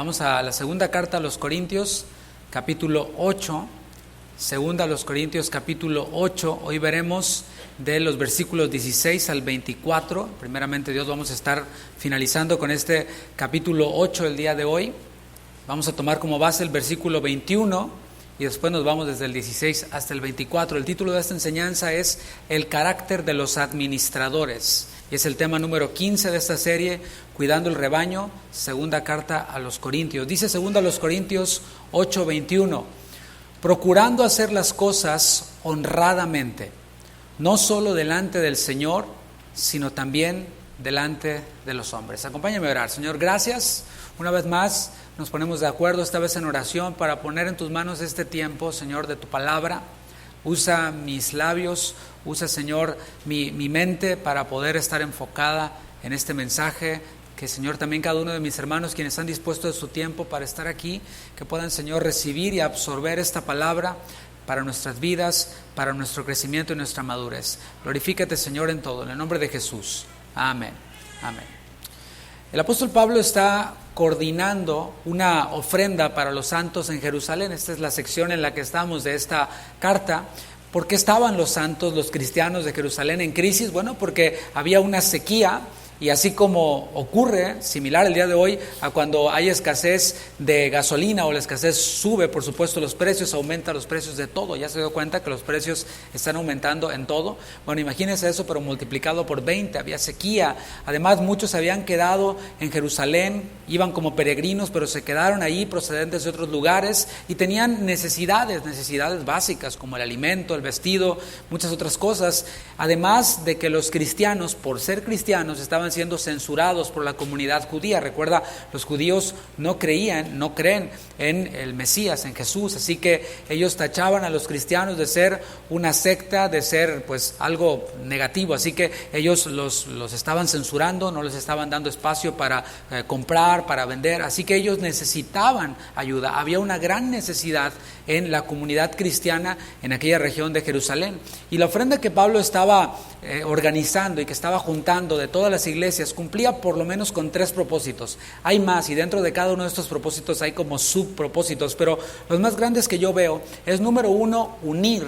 Vamos a la segunda carta a los Corintios, capítulo 8. Segunda a los Corintios, capítulo 8. Hoy veremos de los versículos 16 al 24. Primeramente Dios, vamos a estar finalizando con este capítulo 8 el día de hoy. Vamos a tomar como base el versículo 21 y después nos vamos desde el 16 hasta el 24. El título de esta enseñanza es El carácter de los administradores. Y es el tema número 15 de esta serie, Cuidando el rebaño, segunda carta a los Corintios. Dice segunda a los Corintios 8:21, procurando hacer las cosas honradamente, no solo delante del Señor, sino también delante de los hombres. Acompáñame a orar. Señor, gracias. Una vez más nos ponemos de acuerdo, esta vez en oración, para poner en tus manos este tiempo, Señor, de tu palabra. Usa mis labios, usa, Señor, mi mente para poder estar enfocada en este mensaje. Que, Señor, también cada uno de mis hermanos, quienes han dispuesto de su tiempo para estar aquí, que puedan, Señor, recibir y absorber esta palabra para nuestras vidas, para nuestro crecimiento y nuestra madurez. Glorifícate, Señor, en todo, en el nombre de Jesús. Amén. Amén. El apóstol Pablo está coordinando una ofrenda para los santos en Jerusalén. Esta es la sección en la que estamos de esta carta. ¿Por qué estaban los santos, los cristianos de Jerusalén en crisis? Bueno, porque había una sequía. Y así como ocurre, similar el día de hoy, a cuando hay escasez de gasolina o la escasez sube, por supuesto, los precios, aumenta los precios de todo. Ya se dio cuenta que los precios están aumentando en todo. Bueno, imagínense eso, pero multiplicado por 20, había sequía. Además, muchos se habían quedado en Jerusalén, iban como peregrinos, pero se quedaron ahí procedentes de otros lugares y tenían necesidades básicas como el alimento, el vestido, muchas otras cosas. Además de que los cristianos, por ser cristianos, estaban siendo censurados por la comunidad judía. Recuerda, los judíos no creen en el Mesías, en Jesús, así que ellos tachaban a los cristianos de ser una secta, de ser pues algo negativo, así que ellos los estaban censurando, no les estaban dando espacio para comprar, para vender, así que ellos necesitaban ayuda. Había una gran necesidad en la comunidad cristiana en aquella región de Jerusalén, y la ofrenda que Pablo estaba organizando y que estaba juntando de todas las iglesias cumplía por lo menos con 3 propósitos. Hay más, y dentro de cada uno de estos propósitos hay como subpropósitos, pero los más grandes que yo veo es, número 1, unir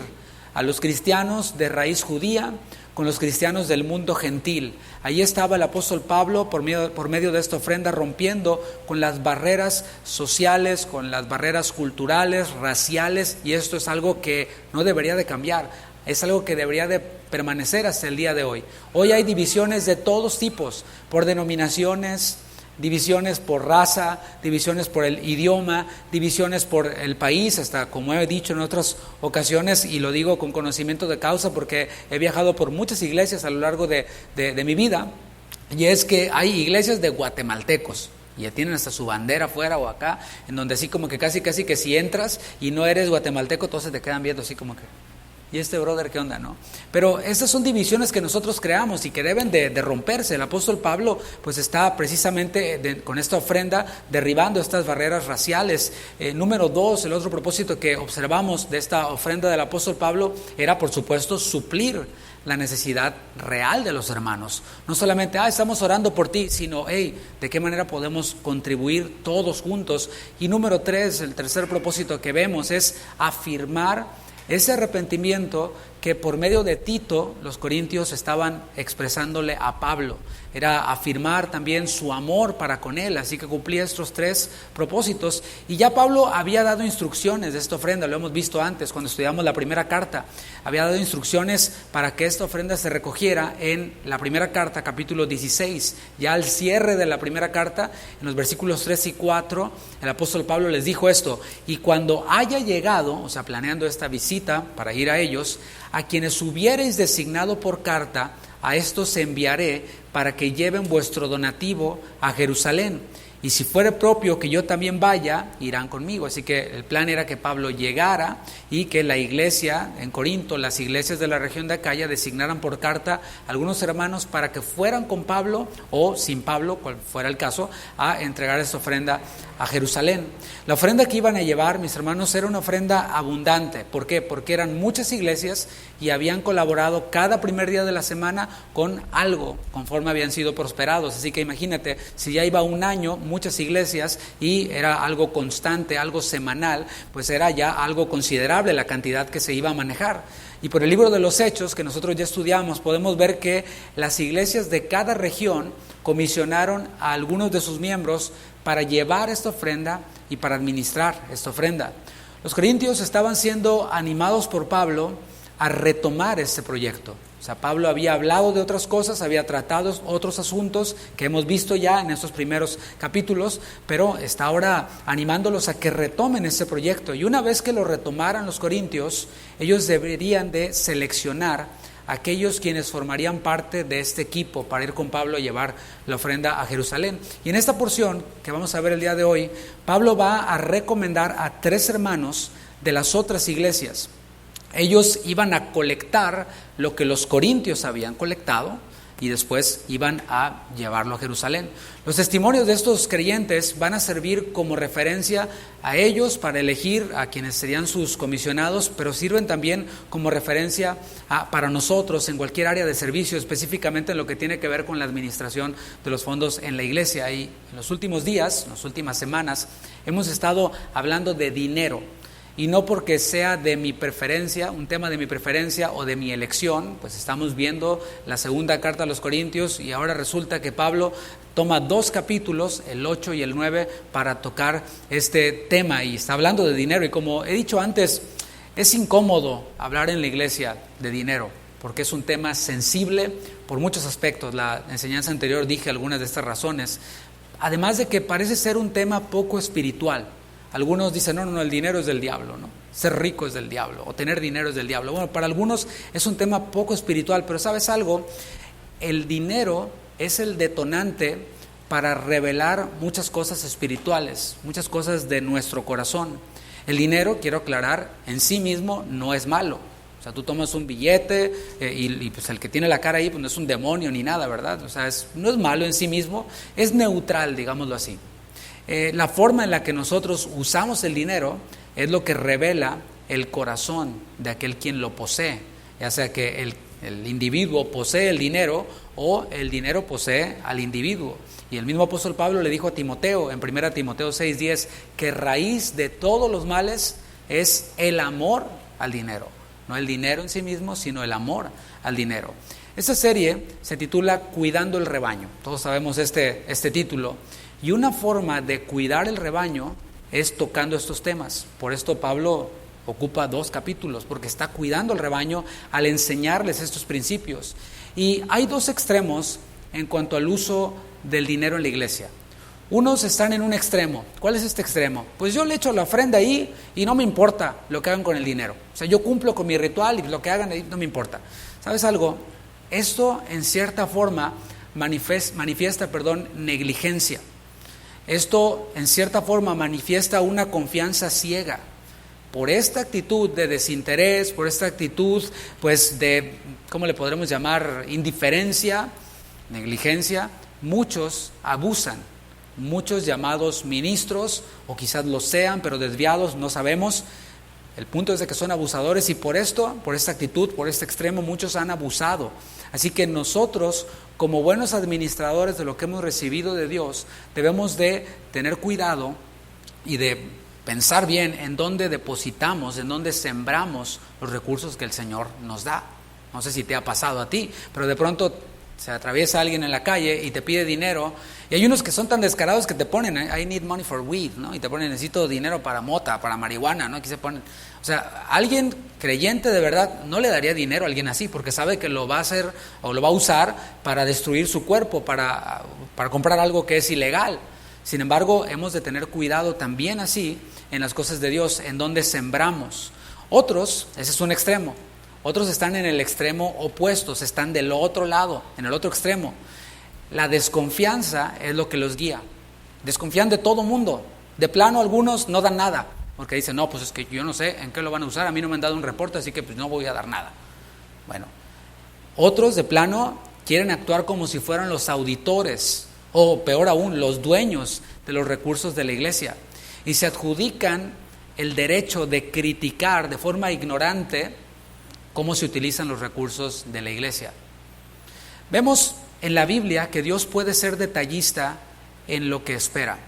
a los cristianos de raíz judía con los cristianos del mundo gentil. Ahí estaba el apóstol Pablo por medio de esta ofrenda, rompiendo con las barreras sociales, con las barreras culturales, raciales, y esto es algo que no debería de cambiar. Es algo que debería de permanecer hasta el día de hoy. Hoy hay divisiones de todos tipos, por denominaciones, divisiones por raza, divisiones por el idioma, divisiones por el país, hasta como he dicho en otras ocasiones, y lo digo con conocimiento de causa porque he viajado por muchas iglesias a lo largo de mi vida, y es que hay iglesias de guatemaltecos. Y ya tienen hasta su bandera afuera o acá, en donde así como que casi que si entras y no eres guatemalteco, todos te quedan viendo así como que... ¿Y este brother qué onda, no? Pero estas son divisiones que nosotros creamos y que deben de romperse. El apóstol Pablo pues está precisamente con esta ofrenda derribando estas barreras raciales. Número 2, el otro propósito que observamos de esta ofrenda del apóstol Pablo era, por supuesto, suplir la necesidad real de los hermanos. No solamente, estamos orando por ti, sino, ¿de qué manera podemos contribuir todos juntos? Y número 3, el tercer propósito que vemos es afirmar ese arrepentimiento que por medio de Tito los corintios estaban expresándole a Pablo. Era afirmar también su amor para con él, así que cumplía estos 3 propósitos. Y ya Pablo había dado instrucciones de esta ofrenda, lo hemos visto antes cuando estudiamos la primera carta. Había dado instrucciones para que esta ofrenda se recogiera en la primera carta, capítulo 16. Ya al cierre de la primera carta, en los versículos 3 y 4, el apóstol Pablo les dijo esto: y cuando haya llegado, o sea, planeando esta visita para ir a ellos, a quienes hubiereis designado por carta, a estos enviaré para que lleven vuestro donativo a Jerusalén. Y si fuere propio que yo también vaya, irán conmigo. Así que el plan era que Pablo llegara y que la iglesia en Corinto, las iglesias de la región de Acaya, designaran por carta a algunos hermanos para que fueran con Pablo o sin Pablo, cual fuera el caso, a entregar esta ofrenda a Jerusalén. La ofrenda que iban a llevar, mis hermanos, era una ofrenda abundante. ¿Por qué? Porque eran muchas iglesias y habían colaborado cada primer día de la semana con algo, conforme habían sido prosperados. Así que imagínate, si ya iba un año, muchas iglesias y era algo constante, algo semanal, pues era ya algo considerable la cantidad que se iba a manejar. Y por el libro de los Hechos, que nosotros ya estudiamos, podemos ver que las iglesias de cada región comisionaron a algunos de sus miembros para llevar esta ofrenda y para administrar esta ofrenda. Los corintios estaban siendo animados por Pablo a retomar este proyecto. O sea, Pablo había hablado de otras cosas, había tratado otros asuntos que hemos visto ya en estos primeros capítulos, pero está ahora animándolos a que retomen este proyecto. Y una vez que lo retomaran los corintios, ellos deberían de seleccionar a aquellos quienes formarían parte de este equipo para ir con Pablo a llevar la ofrenda a Jerusalén. Y en esta porción que vamos a ver el día de hoy, Pablo va a recomendar a 3 hermanos de las otras iglesias. Ellos iban a colectar lo que los corintios habían colectado y después iban a llevarlo a Jerusalén. Los testimonios de estos creyentes van a servir como referencia a ellos para elegir a quienes serían sus comisionados, pero sirven también como referencia para nosotros en cualquier área de servicio, específicamente en lo que tiene que ver con la administración de los fondos en la iglesia. Y en los últimos días, en las últimas semanas, hemos estado hablando de dinero. Y no porque sea de mi preferencia, un tema de mi preferencia o de mi elección, pues estamos viendo la segunda carta a los Corintios y ahora resulta que Pablo toma 2 capítulos, el 8 y el 9, para tocar este tema y está hablando de dinero. Y como he dicho antes, es incómodo hablar en la iglesia de dinero porque es un tema sensible por muchos aspectos. La enseñanza anterior dije algunas de estas razones, además de que parece ser un tema poco espiritual. Algunos dicen, no, el dinero es del diablo, ¿no? Ser rico es del diablo, o tener dinero es del diablo. Bueno, para algunos es un tema poco espiritual, pero ¿sabes algo? El dinero es el detonante para revelar muchas cosas espirituales, muchas cosas de nuestro corazón. El dinero, quiero aclarar, en sí mismo no es malo. O sea, tú tomas un billete y pues el que tiene la cara ahí pues no es un demonio ni nada, ¿verdad? O sea, no es malo en sí mismo, es neutral, digámoslo así. La forma en la que nosotros usamos el dinero es lo que revela el corazón de aquel quien lo posee, ya sea que el individuo posee el dinero o el dinero posee al individuo. Y el mismo apóstol Pablo le dijo a Timoteo en 1 Timoteo 6:10 que raíz de todos los males es el amor al dinero, no el dinero en sí mismo, sino el amor al dinero. Esta serie se titula Cuidando el rebaño, todos sabemos este título. Y una forma de cuidar el rebaño es tocando estos temas. Por esto Pablo ocupa 2 capítulos, porque está cuidando el rebaño al enseñarles estos principios. Y hay 2 extremos en cuanto al uso del dinero en la iglesia. Unos están en un extremo. ¿Cuál es este extremo? Pues yo le echo la ofrenda ahí y no me importa lo que hagan con el dinero. O sea, yo cumplo con mi ritual y lo que hagan ahí no me importa. ¿Sabes algo? Esto en cierta forma manifiesta negligencia. Esto en cierta forma manifiesta una confianza ciega. Por esta actitud de desinterés, por esta actitud pues de, ¿cómo le podremos llamar? Indiferencia, negligencia, muchos abusan. Muchos llamados ministros, o quizás lo sean, pero desviados, no sabemos. El punto es de que son abusadores y por esta actitud, por este extremo, muchos han abusado. Así que nosotros, como buenos administradores de lo que hemos recibido de Dios, debemos de tener cuidado y de pensar bien en dónde depositamos, en dónde sembramos los recursos que el Señor nos da. No sé si te ha pasado a ti, pero de pronto se atraviesa alguien en la calle y te pide dinero, y hay unos que son tan descarados que te ponen, I need money for weed, ¿no? Y te ponen, necesito dinero para mota, para marihuana, ¿no? Aquí se ponen, o sea, alguien creyente de verdad no le daría dinero a alguien así, porque sabe que lo va a hacer o lo va a usar para destruir su cuerpo, para comprar algo que es ilegal. Sin embargo, hemos de tener cuidado también así en las cosas de Dios, en donde sembramos. Otros, ese es un extremo. Otros están en el extremo opuesto, están del otro lado, en el otro extremo. La desconfianza es lo que los guía. Desconfían de todo mundo. De plano algunos no dan nada, porque dicen, no, pues es que yo no sé en qué lo van a usar, a mí no me han dado un reporte, así que pues no voy a dar nada. Bueno, otros de plano quieren actuar como si fueran los auditores, o peor aún, los dueños de los recursos de la iglesia. Y se adjudican el derecho de criticar de forma ignorante cómo se utilizan los recursos de la iglesia. Vemos en la Biblia que Dios puede ser detallista en lo que espera.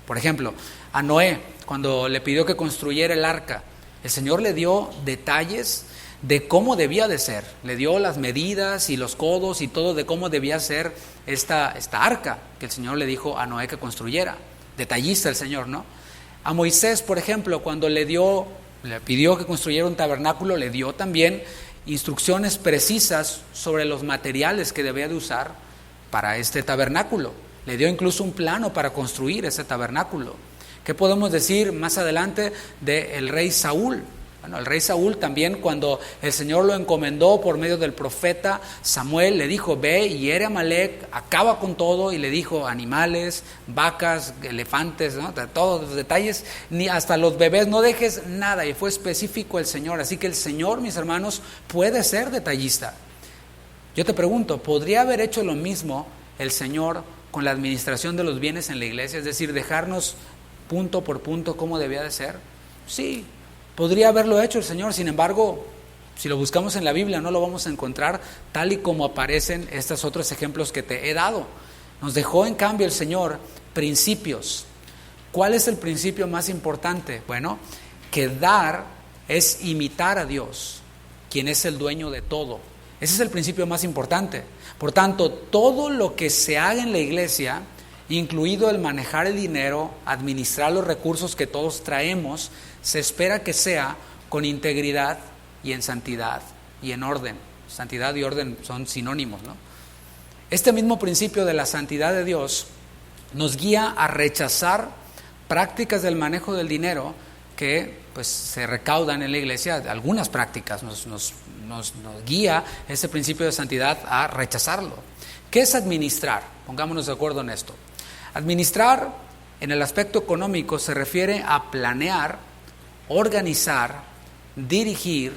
Por ejemplo, a Noé, cuando le pidió que construyera el arca, el Señor le dio detalles de cómo debía de ser. Le dio las medidas y los codos y todo de cómo debía ser esta arca que el Señor le dijo a Noé que construyera. Detallista el Señor, ¿no? A Moisés, por ejemplo, cuando le pidió que construyera un tabernáculo, le dio también instrucciones precisas sobre los materiales que debía de usar para este tabernáculo. Le dio incluso un plano para construir ese tabernáculo. ¿Qué podemos decir más adelante del rey Saúl? Bueno, el rey Saúl también, cuando el Señor lo encomendó por medio del profeta Samuel, le dijo: ve y hiere a Amalec, acaba con todo, y le dijo animales, vacas, elefantes, ¿no? Todos los detalles, ni hasta los bebés, no dejes nada. Y fue específico el Señor. Así que el Señor, mis hermanos, puede ser detallista. Yo te pregunto, ¿podría haber hecho lo mismo el Señor con la administración de los bienes en la iglesia? Es decir, dejarnos punto por punto cómo debía de ser. Sí, podría haberlo hecho el Señor. Sin embargo, si lo buscamos en la Biblia, no lo vamos a encontrar tal y como aparecen estos otros ejemplos que te he dado. Nos dejó en cambio el Señor principios. ¿Cuál es el principio más importante? Bueno, que dar es imitar a Dios, quien es el dueño de todo. Ese es el principio más importante. Por tanto, todo lo que se haga en la iglesia, incluido el manejar el dinero, administrar los recursos que todos traemos, se espera que sea con integridad y en santidad y en orden. Santidad y orden son sinónimos, ¿no? Este mismo principio de la santidad de Dios nos guía a rechazar prácticas del manejo del dinero que pues se recaudan en la iglesia. Algunas prácticas nos guía ese principio de santidad a rechazarlo. ¿Qué es administrar? Pongámonos de acuerdo en esto. Administrar en el aspecto económico se refiere a planear, organizar, dirigir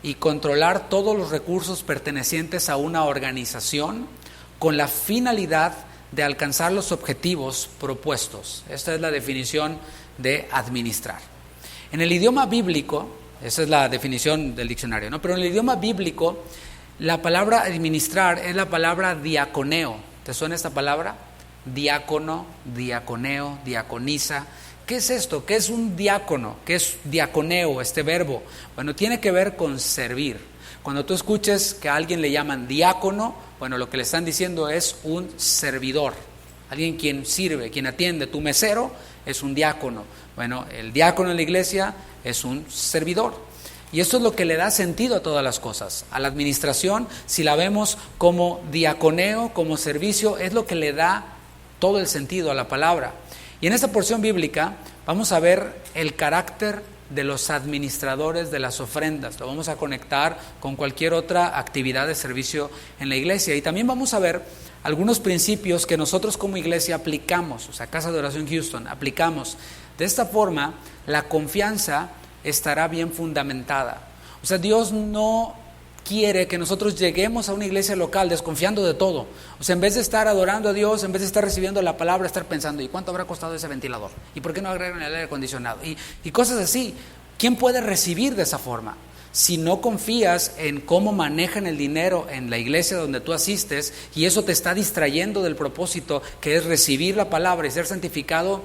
y controlar todos los recursos pertenecientes a una organización con la finalidad de alcanzar los objetivos propuestos. Esta es la definición de administrar. En el idioma bíblico, esa es la definición del diccionario, ¿no? Pero en el idioma bíblico, la palabra administrar es la palabra diaconeo. ¿Te suena esta palabra? Diácono, diaconeo, diaconisa. ¿Qué es esto? ¿Qué es un diácono? ¿Qué es diaconeo, este verbo? Bueno, tiene que ver con servir. Cuando tú escuches que a alguien le llaman diácono, bueno, lo que le están diciendo es un servidor. Alguien quien sirve, quien atiende. Tu mesero es un diácono. Bueno, el diácono en la iglesia es un servidor. Y esto es lo que le da sentido a todas las cosas. A la administración, si la vemos como diaconeo, como servicio, es lo que le da todo el sentido a la palabra. Y en esta porción bíblica vamos a ver el carácter de los administradores de las ofrendas. Lo vamos a conectar con cualquier otra actividad de servicio en la iglesia. Y también vamos a ver algunos principios que nosotros como iglesia aplicamos, o sea, Casa de Oración Houston, aplicamos. De esta forma, la confianza estará bien fundamentada. O sea, Dios no quiere que nosotros lleguemos a una iglesia local desconfiando de todo. O sea, en vez de estar adorando a Dios, en vez de estar recibiendo la palabra, estar pensando: ¿y cuánto habrá costado ese ventilador? ¿Y por qué no agregan el aire acondicionado? Y cosas así. ¿Quién puede recibir de esa forma? Si no confías en cómo manejan el dinero en la iglesia donde tú asistes, y eso te está distrayendo del propósito que es recibir la palabra y ser santificado,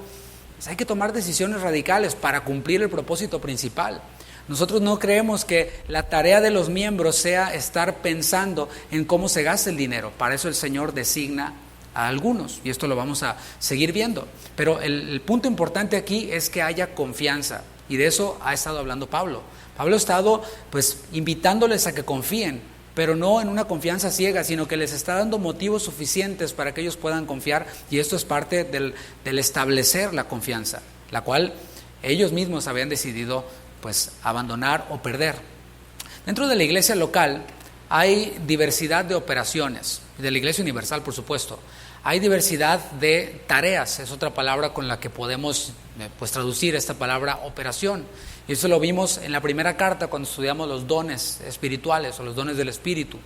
pues hay que tomar decisiones radicales para cumplir el propósito principal. Nosotros no creemos que la tarea de los miembros sea estar pensando en cómo se gasta el dinero. Para eso el Señor designa a algunos, y esto lo vamos a seguir viendo. Pero el punto importante aquí es que haya confianza, y de eso ha estado hablando Pablo. Pablo ha estado pues invitándoles a que confíen, pero no en una confianza ciega, sino que les está dando motivos suficientes para que ellos puedan confiar, y esto es parte del establecer la confianza, la cual ellos mismos habían decidido pues abandonar o perder. Dentro de la iglesia local hay diversidad de operaciones, de la iglesia universal por supuesto. Hay diversidad de tareas, es otra palabra con la que podemos pues traducir esta palabra operación. Y eso lo vimos en la primera carta cuando estudiamos los dones espirituales o los dones del Espíritu.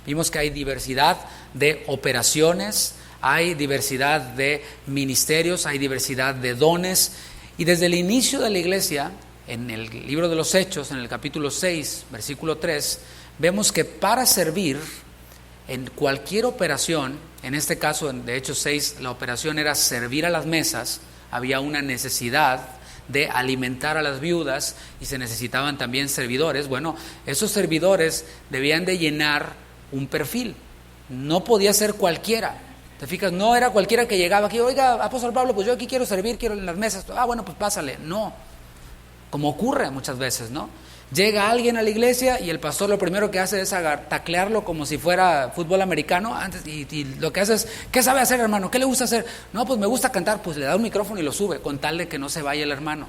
Vimos que hay diversidad de operaciones, hay diversidad de ministerios, hay diversidad de dones. Y desde el inicio de la iglesia, en el libro de los Hechos, en el capítulo 6, versículo 3, vemos que para servir en cualquier operación en este caso, de Hechos 6, la operación era servir a las mesas. Había una necesidad de alimentar a las viudas y se necesitaban también servidores. Bueno, esos servidores debían de llenar un perfil. No podía ser cualquiera. ¿Te fijas? No era cualquiera que llegaba aquí, oiga, apóstol Pablo, pues yo aquí quiero servir, quiero en las mesas. Bueno, pues pásale. No, como ocurre muchas veces, ¿no? Llega alguien a la iglesia y el pastor lo primero que hace es taclearlo como si fuera fútbol americano y lo que hace es, ¿qué sabe hacer, hermano? ¿Qué le gusta hacer? No, pues me gusta cantar. Pues le da un micrófono y lo sube con tal de que no se vaya el hermano.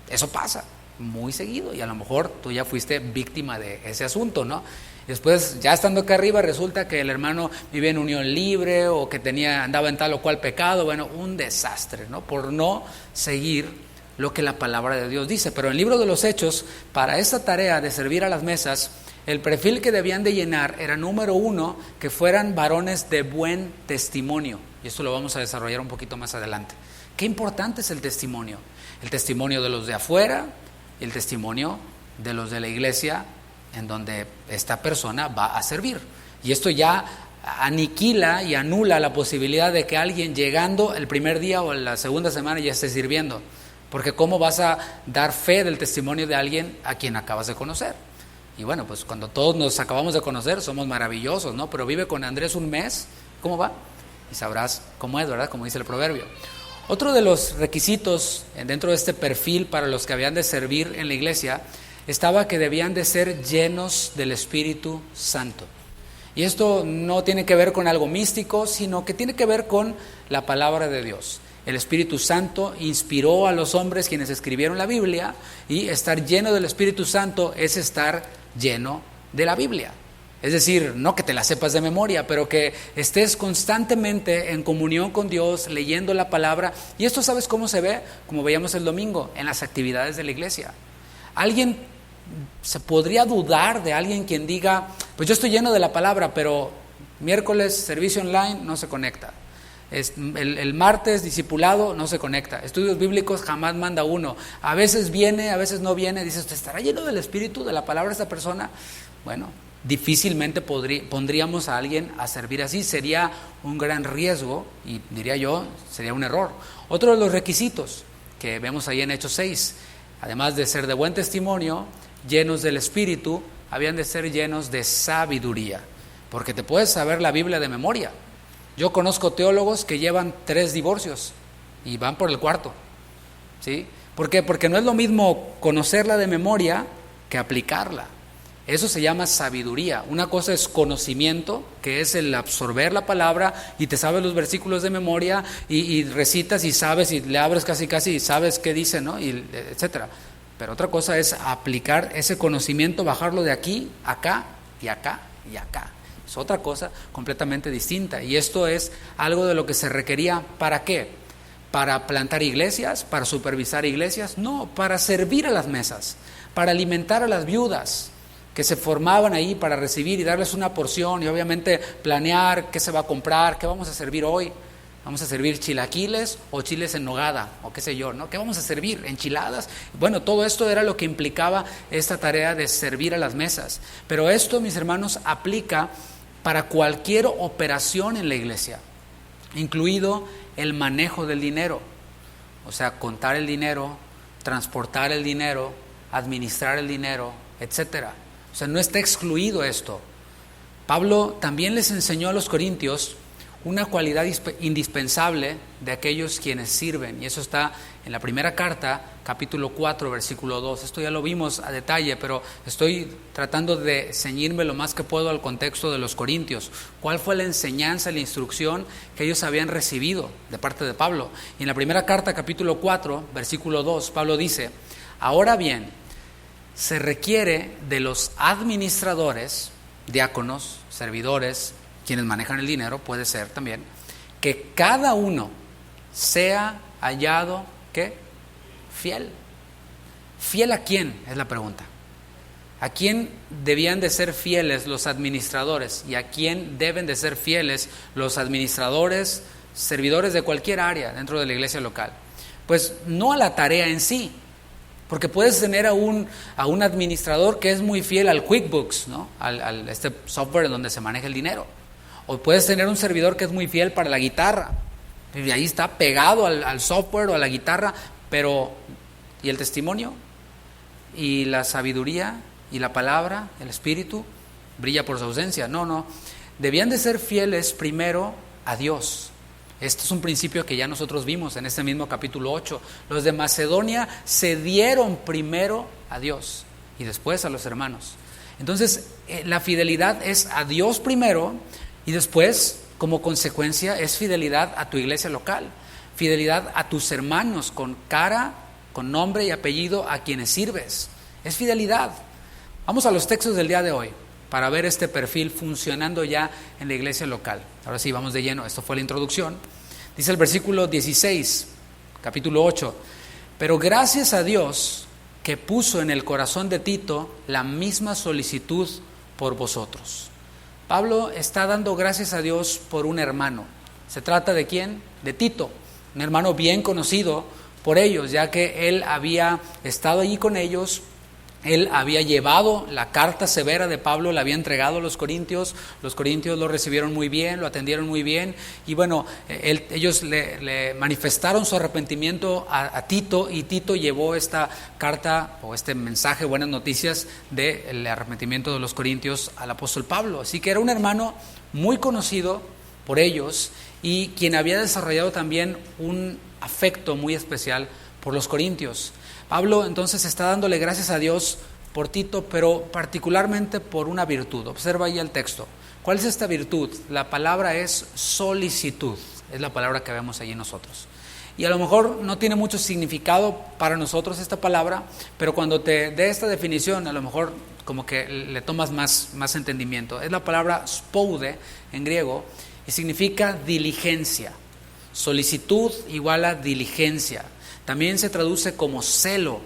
Eso pasa muy seguido y a lo mejor tú ya fuiste víctima de ese asunto, ¿no? Después, ya estando acá arriba, resulta que el hermano vivía en unión libre o que andaba en tal o cual pecado. Bueno, un desastre, ¿no? Por no seguir lo que la palabra de Dios dice. Pero en el libro de los Hechos, para esta tarea de servir a las mesas, el perfil que debían de llenar era, número 1, que fueran varones de buen testimonio. Y esto lo vamos a desarrollar un poquito más adelante. Qué importante es el testimonio. El testimonio de los de afuera y el testimonio de los de la iglesia en donde esta persona va a servir. Y esto ya aniquila y anula la posibilidad de que alguien llegando el primer día o la segunda semana ya esté sirviendo. Porque ¿cómo vas a dar fe del testimonio de alguien a quien acabas de conocer? Y bueno, pues cuando todos nos acabamos de conocer somos maravillosos, ¿no? Pero vive con Andrés un mes, ¿cómo va? Y sabrás cómo es, ¿verdad? Como dice el proverbio. Otro de los requisitos dentro de este perfil para los que habían de servir en la iglesia estaba que debían de ser llenos del Espíritu Santo. Y esto no tiene que ver con algo místico, sino que tiene que ver con la palabra de Dios. El Espíritu Santo inspiró a los hombres quienes escribieron la Biblia, y estar lleno del Espíritu Santo es estar lleno de la Biblia. Es decir, no que te la sepas de memoria, pero que estés constantemente en comunión con Dios, leyendo la palabra. Y esto, ¿sabes cómo se ve? Como veíamos el domingo, en las actividades de la iglesia. Alguien se podría dudar de alguien quien diga, pues yo estoy lleno de la palabra, pero miércoles servicio online no se conecta. El martes discipulado no se conecta. Estudios bíblicos jamás manda uno. A veces viene, a veces no viene. Dices, ¿estará lleno del Espíritu, de la palabra esta persona? Bueno, difícilmente pondríamos a alguien a servir así. Sería un gran riesgo y diría yo, sería un error. Otro de los requisitos que vemos ahí en Hechos 6, además de ser de buen testimonio, llenos del Espíritu, habían de ser llenos de sabiduría. Porque te puedes saber la Biblia de memoria. Yo conozco teólogos que llevan 3 divorcios y van por el 4, ¿sí? ¿Por qué? Porque no es lo mismo conocerla de memoria que aplicarla. Eso se llama sabiduría. Una cosa es conocimiento, que es el absorber la palabra y te sabes los versículos de memoria y recitas y sabes y le abres casi y sabes qué dice, ¿no? Y etcétera. Pero otra cosa es aplicar ese conocimiento, bajarlo de aquí, acá y acá y acá. Es otra cosa completamente distinta. Y esto es algo de lo que se requería. ¿Para qué? ¿Para plantar iglesias? ¿Para supervisar iglesias? No, para servir a las mesas, para alimentar a las viudas que se formaban ahí para recibir y darles una porción y obviamente planear qué se va a comprar, qué vamos a servir hoy. ¿Vamos a servir chilaquiles o chiles en nogada o qué sé yo, ¿no? ¿Qué vamos a servir? ¿Enchiladas? Bueno, todo esto era lo que implicaba esta tarea de servir a las mesas. Pero esto, mis hermanos, aplica para cualquier operación en la iglesia, incluido el manejo del dinero. O sea, contar el dinero, transportar el dinero, administrar el dinero, etcétera. O sea, no está excluido esto. Pablo también les enseñó a los corintios una cualidad indispensable de aquellos quienes sirven, y eso está en la primera carta, capítulo 4, versículo 2. Esto ya lo vimos a detalle, pero estoy tratando de ceñirme lo más que puedo al contexto de los corintios. ¿Cuál fue la enseñanza, la instrucción que ellos habían recibido de parte de Pablo? Y en la primera carta, capítulo 4, versículo 2, Pablo dice: ahora bien, se requiere de los administradores, diáconos, servidores, quienes manejan el dinero, puede ser también, que cada uno sea hallado, ¿qué? Fiel. ¿Fiel a quién? Es la pregunta. ¿A quién debían de ser fieles los administradores? ¿Y a quién deben de ser fieles los administradores, servidores de cualquier área dentro de la iglesia local? Pues no a la tarea en sí, porque puedes tener a un administrador que es muy fiel al QuickBooks, ¿no? Al este software en donde se maneja el dinero. O puedes tener un servidor que es muy fiel para la guitarra, y ahí está pegado al software o a la guitarra, pero ¿y el testimonio? ¿Y la sabiduría? ¿Y la palabra? ¿El espíritu? Brilla por su ausencia. No. Debían de ser fieles primero a Dios. Este es un principio que ya nosotros vimos en este mismo capítulo 8. Los de Macedonia se dieron primero a Dios y después a los hermanos. Entonces, la fidelidad es a Dios primero y después, como consecuencia, es fidelidad a tu iglesia local. Fidelidad a tus hermanos con cara, con nombre y apellido a quienes sirves. Es fidelidad. Vamos a los textos del día de hoy para ver este perfil funcionando ya en la iglesia local. Ahora sí, vamos de lleno. Esto fue la introducción. Dice el versículo 16, capítulo 8. Pero gracias a Dios que puso en el corazón de Tito la misma solicitud por vosotros. Pablo está dando gracias a Dios por un hermano. ¿Se trata de quién? De Tito, un hermano bien conocido por ellos, ya que él había estado allí con ellos. Él había llevado la carta severa de Pablo, la había entregado a los corintios lo recibieron muy bien, lo atendieron muy bien, y bueno, ellos le manifestaron su arrepentimiento a Tito, y Tito llevó esta carta o este mensaje, buenas noticias del arrepentimiento de los corintios al apóstol Pablo. Así que era un hermano muy conocido por ellos y quien había desarrollado también un afecto muy especial por los corintios. Pablo entonces está dándole gracias a Dios por Tito, pero particularmente por una virtud. Observa ahí el texto. ¿Cuál es esta virtud? La palabra es solicitud, es la palabra que vemos allí nosotros. Y a lo mejor no tiene mucho significado para nosotros esta palabra, pero cuando te dé esta definición, a lo mejor como que le tomas más entendimiento. Es la palabra spoude en griego y significa diligencia. Solicitud igual a diligencia. También se traduce como celo,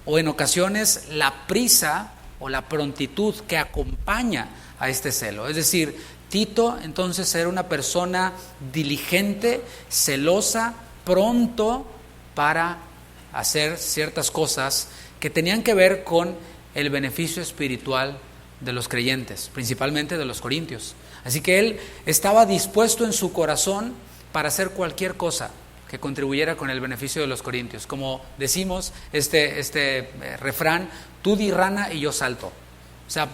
o en ocasiones la prisa o la prontitud que acompaña a este celo. Es decir, Tito entonces era una persona diligente, celosa, pronto para hacer ciertas cosas que tenían que ver con el beneficio espiritual de los creyentes, principalmente de los corintios. Así que él estaba dispuesto en su corazón para hacer cualquier cosa que contribuyera con el beneficio de los corintios. Como decimos, este refrán, tú di rana y yo salto. O sea,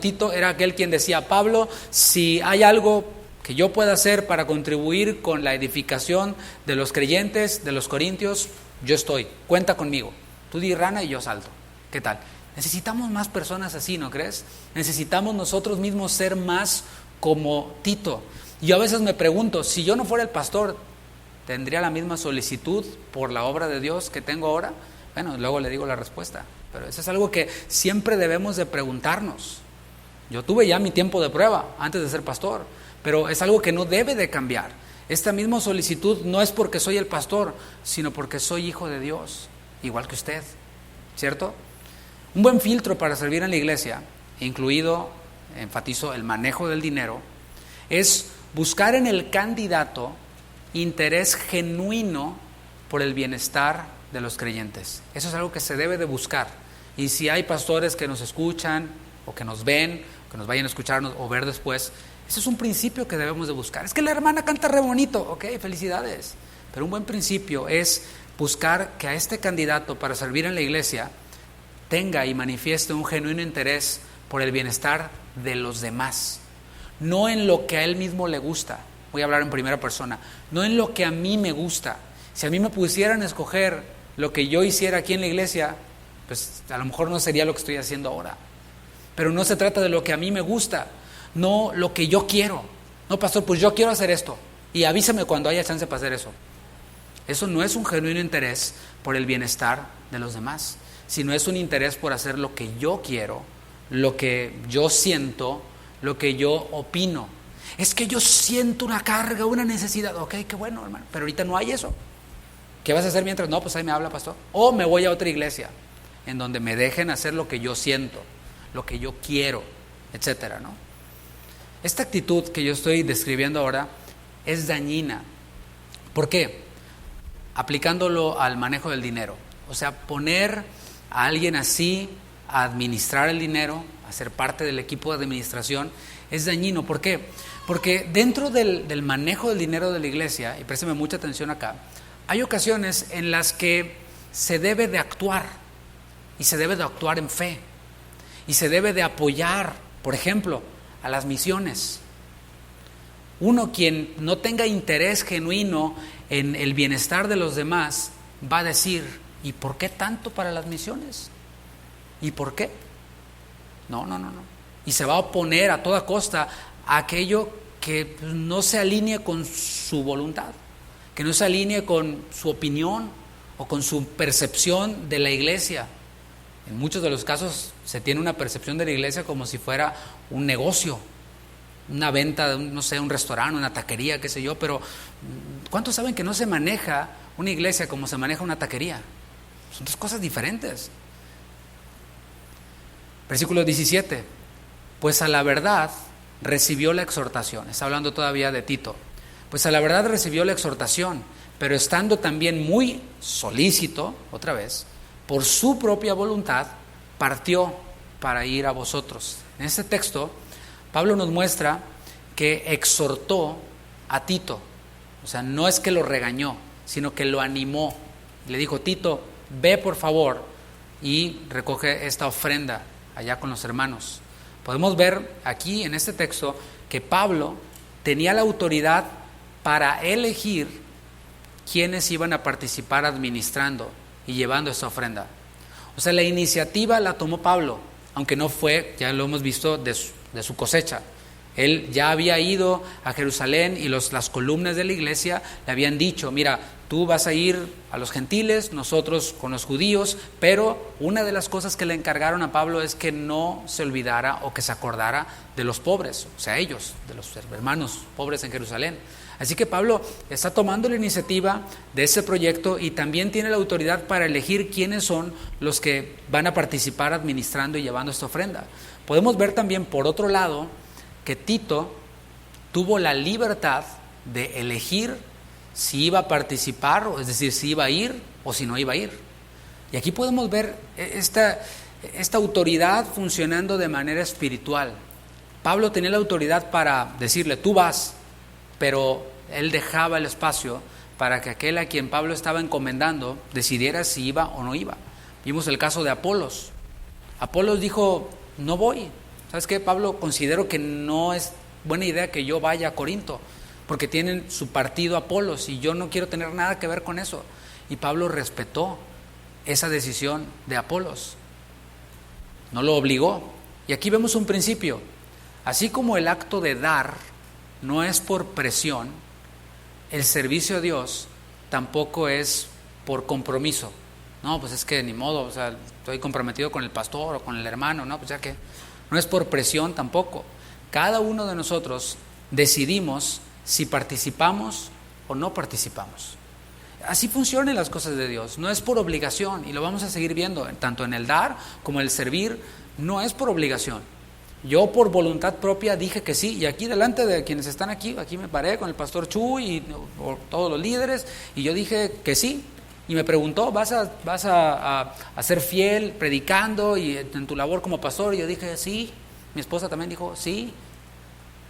Tito era aquel quien decía, Pablo, si hay algo que yo pueda hacer para contribuir con la edificación de los creyentes, de los corintios, yo estoy, cuenta conmigo. Tú di rana y yo salto. ¿Qué tal? Necesitamos más personas así, ¿no crees? Necesitamos nosotros mismos ser más como Tito. Yo a veces me pregunto, si yo no fuera el pastor, ¿tendría la misma solicitud por la obra de Dios que tengo ahora? Bueno, luego le digo la respuesta, pero eso es algo que siempre debemos de preguntarnos. Yo tuve ya mi tiempo de prueba antes de ser pastor, pero es algo que no debe de cambiar. Esta misma solicitud no es porque soy el pastor, sino porque soy hijo de Dios, igual que usted, ¿cierto? Un buen filtro para servir en la iglesia, incluido, enfatizo, el manejo del dinero, es buscar en el candidato interés genuino por el bienestar de los creyentes. Eso es algo que se debe de buscar. Y si hay pastores que nos escuchan o que nos ven, que nos vayan a escucharnos o ver después, ese es un principio que debemos de buscar. Es que la hermana canta re bonito, ok, felicidades. Pero un buen principio es buscar que a este candidato para servir en la iglesia tenga y manifieste un genuino interés por el bienestar de los demás, no en lo que a él mismo le gusta. Voy a hablar en primera persona, no en lo que a mí me gusta. Si a mí me pusieran a escoger lo que yo hiciera aquí en la iglesia, pues a lo mejor no sería lo que estoy haciendo ahora. Pero no se trata de lo que a mí me gusta, no lo que yo quiero. No, pastor, pues yo quiero hacer esto y avísame cuando haya chance para hacer eso. Eso no es un genuino interés por el bienestar de los demás, sino es un interés por hacer lo que yo quiero, lo que yo siento, lo que yo opino. Es que yo siento una carga, una necesidad. Ok, qué bueno, hermano, pero ahorita no hay eso. ¿Qué vas a hacer mientras? No, pues ahí me habla, pastor. O me voy a otra iglesia en donde me dejen hacer lo que yo siento, lo que yo quiero, etcétera, ¿no? Esta actitud que yo estoy describiendo ahora es dañina. ¿Por qué? Aplicándolo al manejo del dinero. O sea, poner a alguien así a administrar el dinero, a ser parte del equipo de administración, es dañino. ¿Por qué? Porque dentro del manejo del dinero de la iglesia, y présteme mucha atención acá, hay ocasiones en las que se debe de actuar, y se debe de actuar en fe, y se debe de apoyar, por ejemplo, a las misiones. Uno quien no tenga interés genuino en el bienestar de los demás, va a decir, ¿y por qué tanto para las misiones? ¿Y por qué? No. Y se va a oponer a toda costa a aquello que no se alinee con su voluntad, que no se alinee con su opinión o con su percepción de la iglesia. En muchos de los casos se tiene una percepción de la iglesia como si fuera un negocio, una venta de un restaurante, una taquería, qué sé yo, pero ¿cuántos saben que no se maneja una iglesia como se maneja una taquería? Son dos cosas diferentes. Versículo 17, pues a la verdad recibió la exhortación. Está hablando todavía de Tito. Pues a la verdad recibió la exhortación, pero estando también muy solícito, otra vez, por su propia voluntad, partió para ir a vosotros. En este texto, Pablo nos muestra que exhortó a Tito. O sea, no es que lo regañó, sino que lo animó. Le dijo, Tito, ve por favor y recoge esta ofrenda allá con los hermanos. Podemos ver aquí en este texto que Pablo tenía la autoridad para elegir quiénes iban a participar administrando y llevando esa ofrenda. O sea, la iniciativa la tomó Pablo, aunque no fue, ya lo hemos visto, de su cosecha. Él ya había ido a Jerusalén y las columnas de la iglesia le habían dicho, mira, tú vas a ir a los gentiles, nosotros con los judíos, pero una de las cosas que le encargaron a Pablo es que no se olvidara o que se acordara de los pobres, o sea, ellos, de los hermanos pobres en Jerusalén. Así que Pablo está tomando la iniciativa de ese proyecto y también tiene la autoridad para elegir quiénes son los que van a participar administrando y llevando esta ofrenda. Podemos ver también, por otro lado, que Tito tuvo la libertad de elegir si iba a participar, es decir, si iba a ir o si no iba a ir. Y aquí podemos ver esta autoridad funcionando de manera espiritual. Pablo tenía la autoridad para decirle, tú vas, pero él dejaba el espacio para que aquel a quien Pablo estaba encomendando decidiera si iba o no iba. Vimos el caso de Apolos. Apolos dijo, no voy. ¿Sabes qué, Pablo? Considero que no es buena idea que yo vaya a Corinto, porque tienen su partido Apolos y yo no quiero tener nada que ver con eso. Y Pablo respetó esa decisión de Apolos. No lo obligó. Y aquí vemos un principio. Así como el acto de dar no es por presión, el servicio a Dios tampoco es por compromiso. No, pues es que ni modo, o sea, estoy comprometido con el pastor o con el hermano, no, pues ya que no es por presión tampoco. Cada uno de nosotros decidimos si participamos o no participamos. Así funcionan las cosas de Dios, no es por obligación, y lo vamos a seguir viendo, tanto en el dar como en el servir, no es por obligación. Yo por voluntad propia dije que sí, y aquí delante de quienes están aquí me paré con el pastor Chuy y todos los líderes, y yo dije que sí. Y me preguntó, ¿vas a ser fiel predicando y en tu labor como pastor? Y yo dije, sí. Mi esposa también dijo, sí.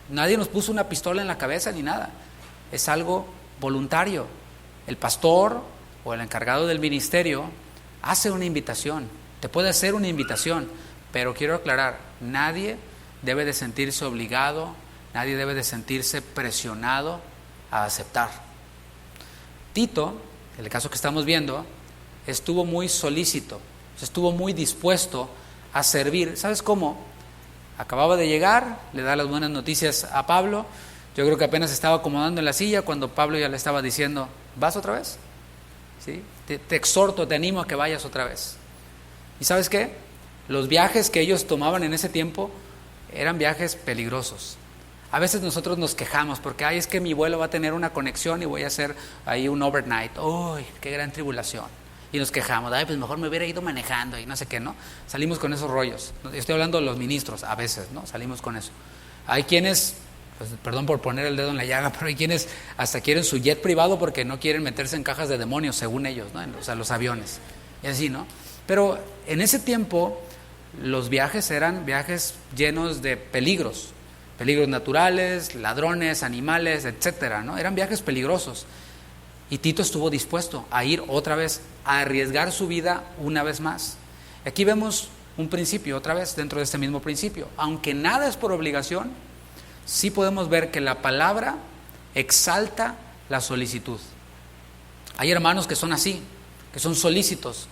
Nadie nos puso una pistola en la cabeza ni nada. Es algo voluntario. El pastor o el encargado del ministerio hace una invitación. Te puede hacer una invitación, pero quiero aclarar, nadie debe de sentirse obligado, nadie debe de sentirse presionado a aceptar. Tito, en el caso que estamos viendo, estuvo muy solícito, estuvo muy dispuesto a servir. ¿Sabes cómo? Acababa de llegar, le da las buenas noticias a Pablo. Yo creo que apenas estaba acomodando en la silla cuando Pablo ya le estaba diciendo, ¿vas otra vez? ¿Sí? Te exhorto, te animo a que vayas otra vez. ¿Y sabes qué? Los viajes que ellos tomaban en ese tiempo eran viajes peligrosos. A veces nosotros nos quejamos porque, es que mi vuelo va a tener una conexión y voy a hacer ahí un overnight. ¡Uy, qué gran tribulación! Y nos quejamos, pues mejor me hubiera ido manejando y no sé qué, ¿no? Salimos con esos rollos. Estoy hablando de los ministros, a veces, ¿no? Salimos con eso. Hay quienes, pues, perdón por poner el dedo en la llaga, pero hay quienes hasta quieren su jet privado porque no quieren meterse en cajas de demonios, según ellos, ¿no? O sea, los aviones. Y así, ¿no? Pero en ese tiempo los viajes eran viajes llenos de peligros. peligros naturales, ladrones, animales, etcétera, ¿no? Eran viajes peligrosos. Y Tito estuvo dispuesto a ir otra vez, a arriesgar su vida una vez más. Aquí vemos un principio, otra vez, dentro de este mismo principio. Aunque nada es por obligación, sí podemos ver que la palabra exalta la solicitud. Hay hermanos que son así, que son solícitos.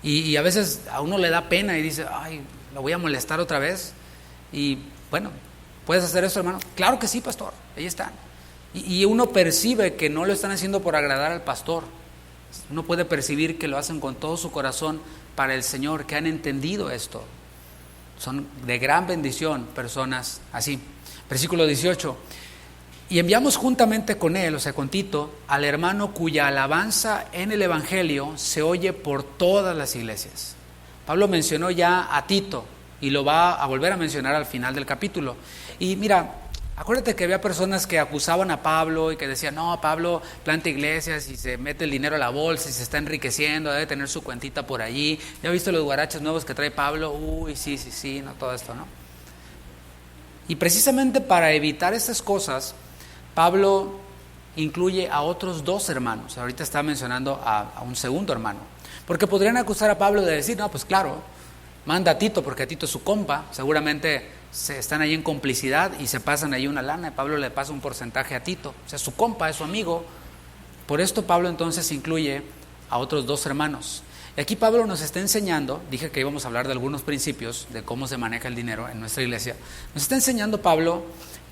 Y a veces a uno le da pena y dice, ay, lo voy a molestar otra vez. Y bueno, ¿puedes hacer eso, hermano? Claro que sí, pastor, ahí están. Y uno percibe que no lo están haciendo por agradar al pastor. Uno puede percibir que lo hacen con todo su corazón para el Señor, que han entendido esto. Son de gran bendición personas así. Versículo 18. Y enviamos juntamente con él, o sea, con Tito, al hermano cuya alabanza en el Evangelio se oye por todas las iglesias. Pablo mencionó ya a Tito y lo va a volver a mencionar al final del capítulo. Y mira, acuérdate que había personas que acusaban a Pablo y que decían, no, Pablo planta iglesias y se mete el dinero a la bolsa y se está enriqueciendo, debe tener su cuentita por allí. ¿Ya viste los guaraches nuevos que trae Pablo? Uy, sí, no, todo esto, ¿no? Y precisamente para evitar estas cosas, Pablo incluye a otros 2 hermanos. Ahorita está mencionando a un segundo hermano. Porque podrían acusar a Pablo de decir, no, pues claro, manda a Tito porque a Tito es su compa, seguramente están ahí en complicidad y se pasan ahí una lana, y Pablo le pasa un porcentaje a Tito, o sea, su compa, es su amigo. Por esto Pablo entonces incluye a otros 2 hermanos. Y aquí Pablo nos está enseñando, dije que íbamos a hablar de algunos principios de cómo se maneja el dinero en nuestra iglesia. Nos está enseñando Pablo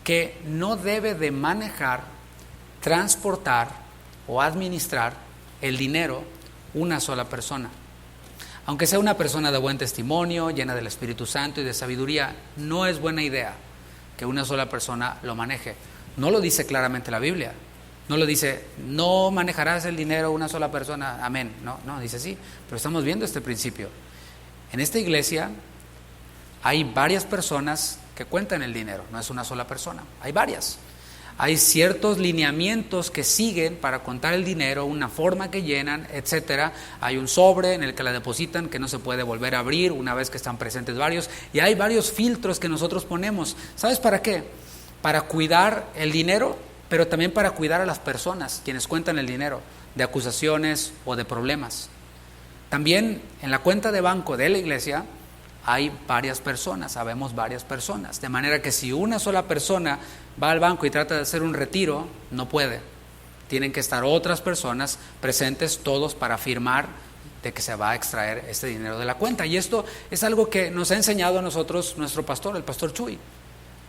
que no debe de manejar, transportar o administrar el dinero una sola persona. Aunque sea una persona de buen testimonio, llena del Espíritu Santo y de sabiduría, no es buena idea que una sola persona lo maneje. No lo dice claramente la Biblia. No lo dice, no manejarás el dinero una sola persona, amén. No, dice sí, pero estamos viendo este principio. En esta iglesia hay varias personas que cuentan el dinero, no es una sola persona, hay varias. Hay ciertos lineamientos que siguen para contar el dinero, una forma que llenan, etcétera. Hay un sobre en el que la depositan que no se puede volver a abrir una vez que están presentes varios. Y hay varios filtros que nosotros ponemos. ¿Sabes para qué? Para cuidar el dinero, pero también para cuidar a las personas, quienes cuentan el dinero, de acusaciones o de problemas. También en la cuenta de banco de la iglesia hay varias personas, sabemos varias personas, de manera que si una sola persona va al banco y trata de hacer un retiro, no puede. Tienen que estar otras personas presentes, todos para firmar de que se va a extraer este dinero de la cuenta. Y esto es algo que nos ha enseñado a nosotros nuestro pastor, el pastor Chuy.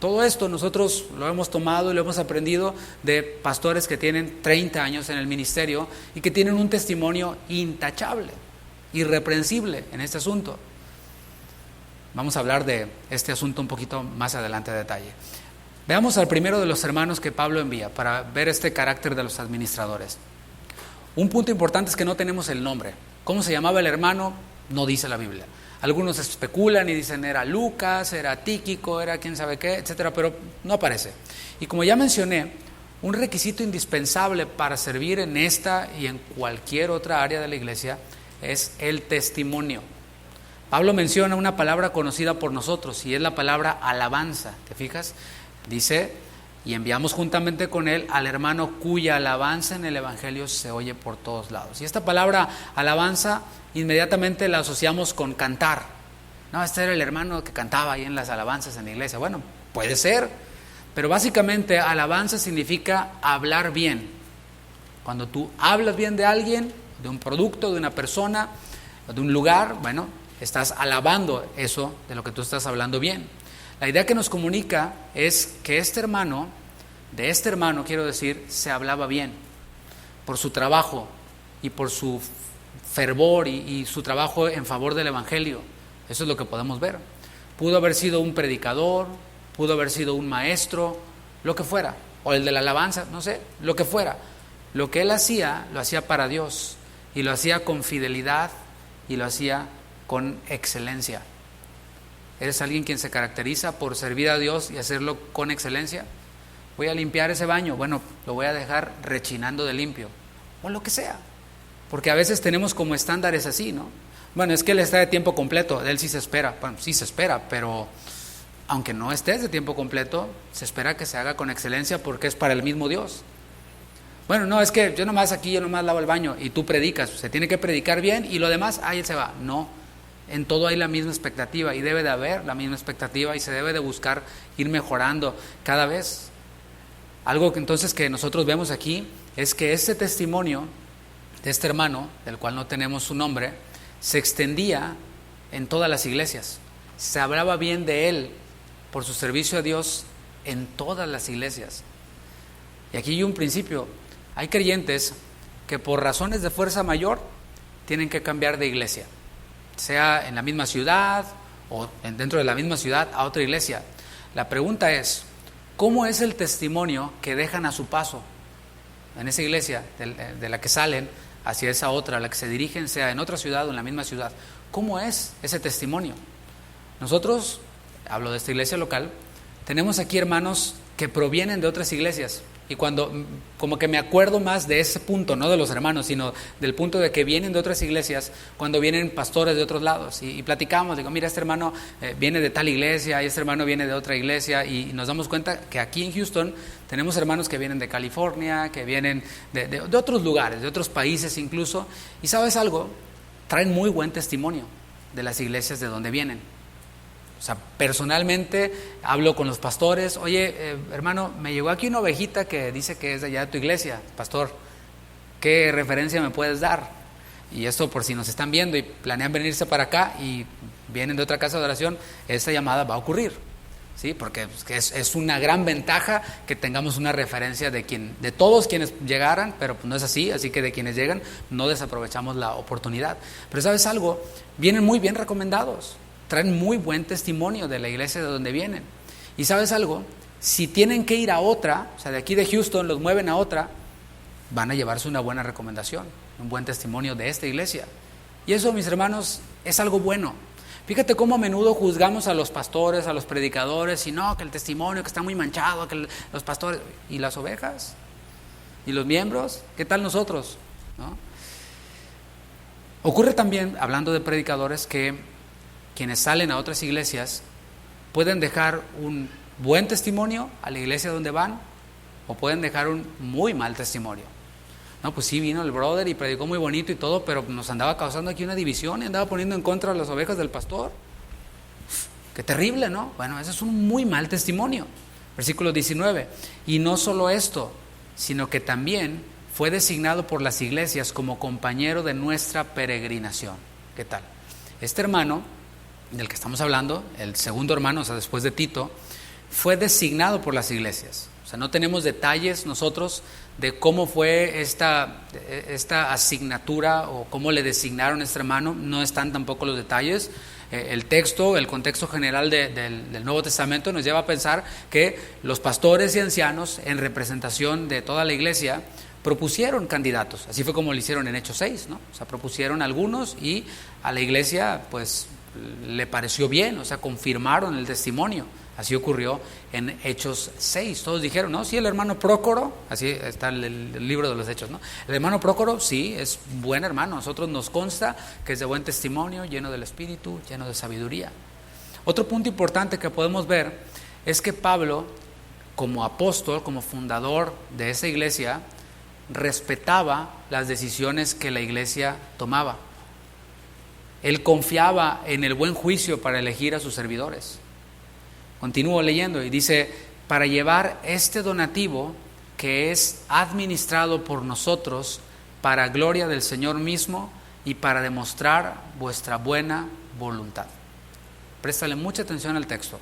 Todo esto nosotros lo hemos tomado y lo hemos aprendido de pastores que tienen 30 años en el ministerio y que tienen un testimonio intachable, irreprensible en este asunto. Vamos a hablar de este asunto un poquito más adelante a detalle. Veamos al primero de los hermanos que Pablo envía para ver este carácter de los administradores. Un punto importante es que no tenemos el nombre. ¿Cómo se llamaba el hermano? No dice la Biblia. Algunos especulan y dicen era Lucas, era Tíquico, era quién sabe qué, etcétera, pero no aparece. Y como ya mencioné, un requisito indispensable para servir en esta y en cualquier otra área de la iglesia es el testimonio. Pablo menciona una palabra conocida por nosotros y es la palabra alabanza. ¿Te fijas? Dice, y enviamos juntamente con él al hermano cuya alabanza en el Evangelio se oye por todos lados. Y esta palabra alabanza inmediatamente la asociamos con cantar. No, este era el hermano que cantaba ahí en las alabanzas en la iglesia. Bueno, puede ser, pero básicamente alabanza significa hablar bien. Cuando tú hablas bien de alguien, de un producto, de una persona, de un lugar, bueno, estás alabando eso de lo que tú estás hablando bien. La idea que nos comunica es que de este hermano quiero decir, se hablaba bien por su trabajo y por su fervor y su trabajo en favor del Evangelio. Eso es lo que podemos ver. Pudo haber sido un predicador, pudo haber sido un maestro, lo que fuera, o el de la alabanza, no sé, lo que fuera. Lo que él hacía, lo hacía para Dios y lo hacía con fidelidad y lo hacía con excelencia. ¿Eres alguien quien se caracteriza por servir a Dios y hacerlo con excelencia? Voy a limpiar ese baño, bueno, lo voy a dejar rechinando de limpio, o lo que sea, porque a veces tenemos como estándares así, ¿no? Bueno, es que él está de tiempo completo, de él sí se espera, bueno, sí se espera, pero aunque no estés de tiempo completo, se espera que se haga con excelencia porque es para el mismo Dios. Bueno, no, es que yo nomás lavo el baño y tú predicas, se tiene que predicar bien y lo demás, ahí se va. No, en todo hay la misma expectativa y debe de haber la misma expectativa y se debe de buscar ir mejorando cada vez. Algo que entonces que nosotros vemos aquí es que ese testimonio de este hermano, del cual no tenemos su nombre, se extendía en todas las iglesias. Se hablaba bien de él por su servicio a Dios en todas las iglesias. Y aquí hay un principio. Hay creyentes que por razones de fuerza mayor tienen que cambiar de iglesia, sea en la misma ciudad o dentro de la misma ciudad a otra iglesia. La pregunta es, ¿cómo es el testimonio que dejan a su paso en esa iglesia de la que salen hacia esa otra, a la que se dirigen, sea en otra ciudad o en la misma ciudad? ¿Cómo es ese testimonio? Nosotros, hablo de esta iglesia local, tenemos aquí hermanos que provienen de otras iglesias. Y cuando, como que me acuerdo más de ese punto, no de los hermanos, sino del punto de que vienen de otras iglesias, cuando vienen pastores de otros lados. Y platicamos, digo, mira, este hermano viene de tal iglesia, y este hermano viene de otra iglesia, y nos damos cuenta que aquí en Houston tenemos hermanos que vienen de California, que vienen de otros lugares, de otros países incluso. Y ¿sabes algo? Traen muy buen testimonio de las iglesias de donde vienen. O sea, personalmente hablo con los pastores, oye, hermano, me llegó aquí una ovejita que dice que es de allá de tu iglesia, pastor, ¿qué referencia me puedes dar? Y esto por si nos están viendo y planean venirse para acá y vienen de otra casa de oración, esta llamada va a ocurrir, ¿sí? Porque es una gran ventaja que tengamos una referencia de todos quienes llegaran, pero pues no es así, así que de quienes llegan no desaprovechamos la oportunidad. Pero ¿sabes algo? Vienen muy bien recomendados. Traen muy buen testimonio de la iglesia de donde vienen. Y ¿sabes algo? Si tienen que ir a otra, o sea, de aquí de Houston los mueven a otra, van a llevarse una buena recomendación, un buen testimonio de esta iglesia. Y eso, mis hermanos, es algo bueno. Fíjate cómo a menudo juzgamos a los pastores, a los predicadores, y no, que el testimonio que está muy manchado, que los pastores, ¿y las ovejas? ¿Y los miembros? ¿Qué tal nosotros? ¿No? Ocurre también, hablando de predicadores, que quienes salen a otras iglesias pueden dejar un buen testimonio a la iglesia donde van o pueden dejar un muy mal testimonio. No, pues sí, vino el brother y predicó muy bonito y todo, pero nos andaba causando aquí una división y andaba poniendo en contra de las ovejas del pastor. Qué terrible, ¿no? Bueno, ese es un muy mal testimonio. Versículo 19. Y no solo esto, sino que también fue designado por las iglesias como compañero de nuestra peregrinación. ¿Qué tal? Este hermano del que estamos hablando, el segundo hermano, o sea, después de Tito, fue designado por las iglesias. O sea, no tenemos detalles nosotros de cómo fue esta asignatura o cómo le designaron a este hermano, no están tampoco los detalles. El texto, el contexto general del Nuevo Testamento nos lleva a pensar que los pastores y ancianos, en representación de toda la iglesia, propusieron candidatos. Así fue como lo hicieron en Hechos 6, ¿no? O sea, propusieron algunos y a la iglesia, pues, le pareció bien, o sea, confirmaron el testimonio. Así ocurrió en Hechos 6. Todos dijeron, no, sí, el hermano Prócoro, así está el libro de los Hechos, ¿no? El hermano Prócoro, sí, es buen hermano. A nosotros nos consta que es de buen testimonio, lleno del Espíritu, lleno de sabiduría. Otro punto importante que podemos ver es que Pablo, como apóstol, como fundador de esa iglesia, respetaba las decisiones que la iglesia tomaba. Él confiaba en el buen juicio para elegir a sus servidores. Continúo leyendo y dice, para llevar este donativo que es administrado por nosotros para gloria del Señor mismo y para demostrar vuestra buena voluntad. Préstale mucha atención al texto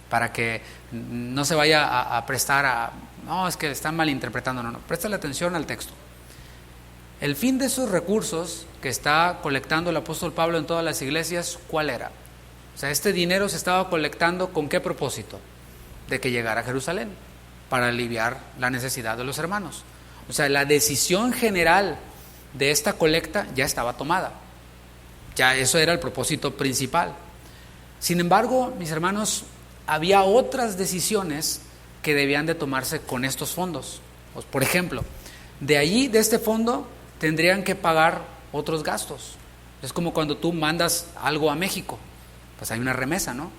para que no se vaya a prestar a, no, es que están malinterpretando, no, préstale atención al texto. El fin de esos recursos que está colectando el apóstol Pablo en todas las iglesias, ¿cuál era? O sea, este dinero se estaba colectando ¿con qué propósito? De que llegara a Jerusalén, para aliviar la necesidad de los hermanos. O sea, la decisión general de esta colecta ya estaba tomada. Ya eso era el propósito principal. Sin embargo, mis hermanos, había otras decisiones que debían de tomarse con estos fondos. Pues, por ejemplo, de allí, de este fondo, tendrían que pagar otros gastos. Es como cuando tú mandas algo a México, pues hay una remesa, ¿no?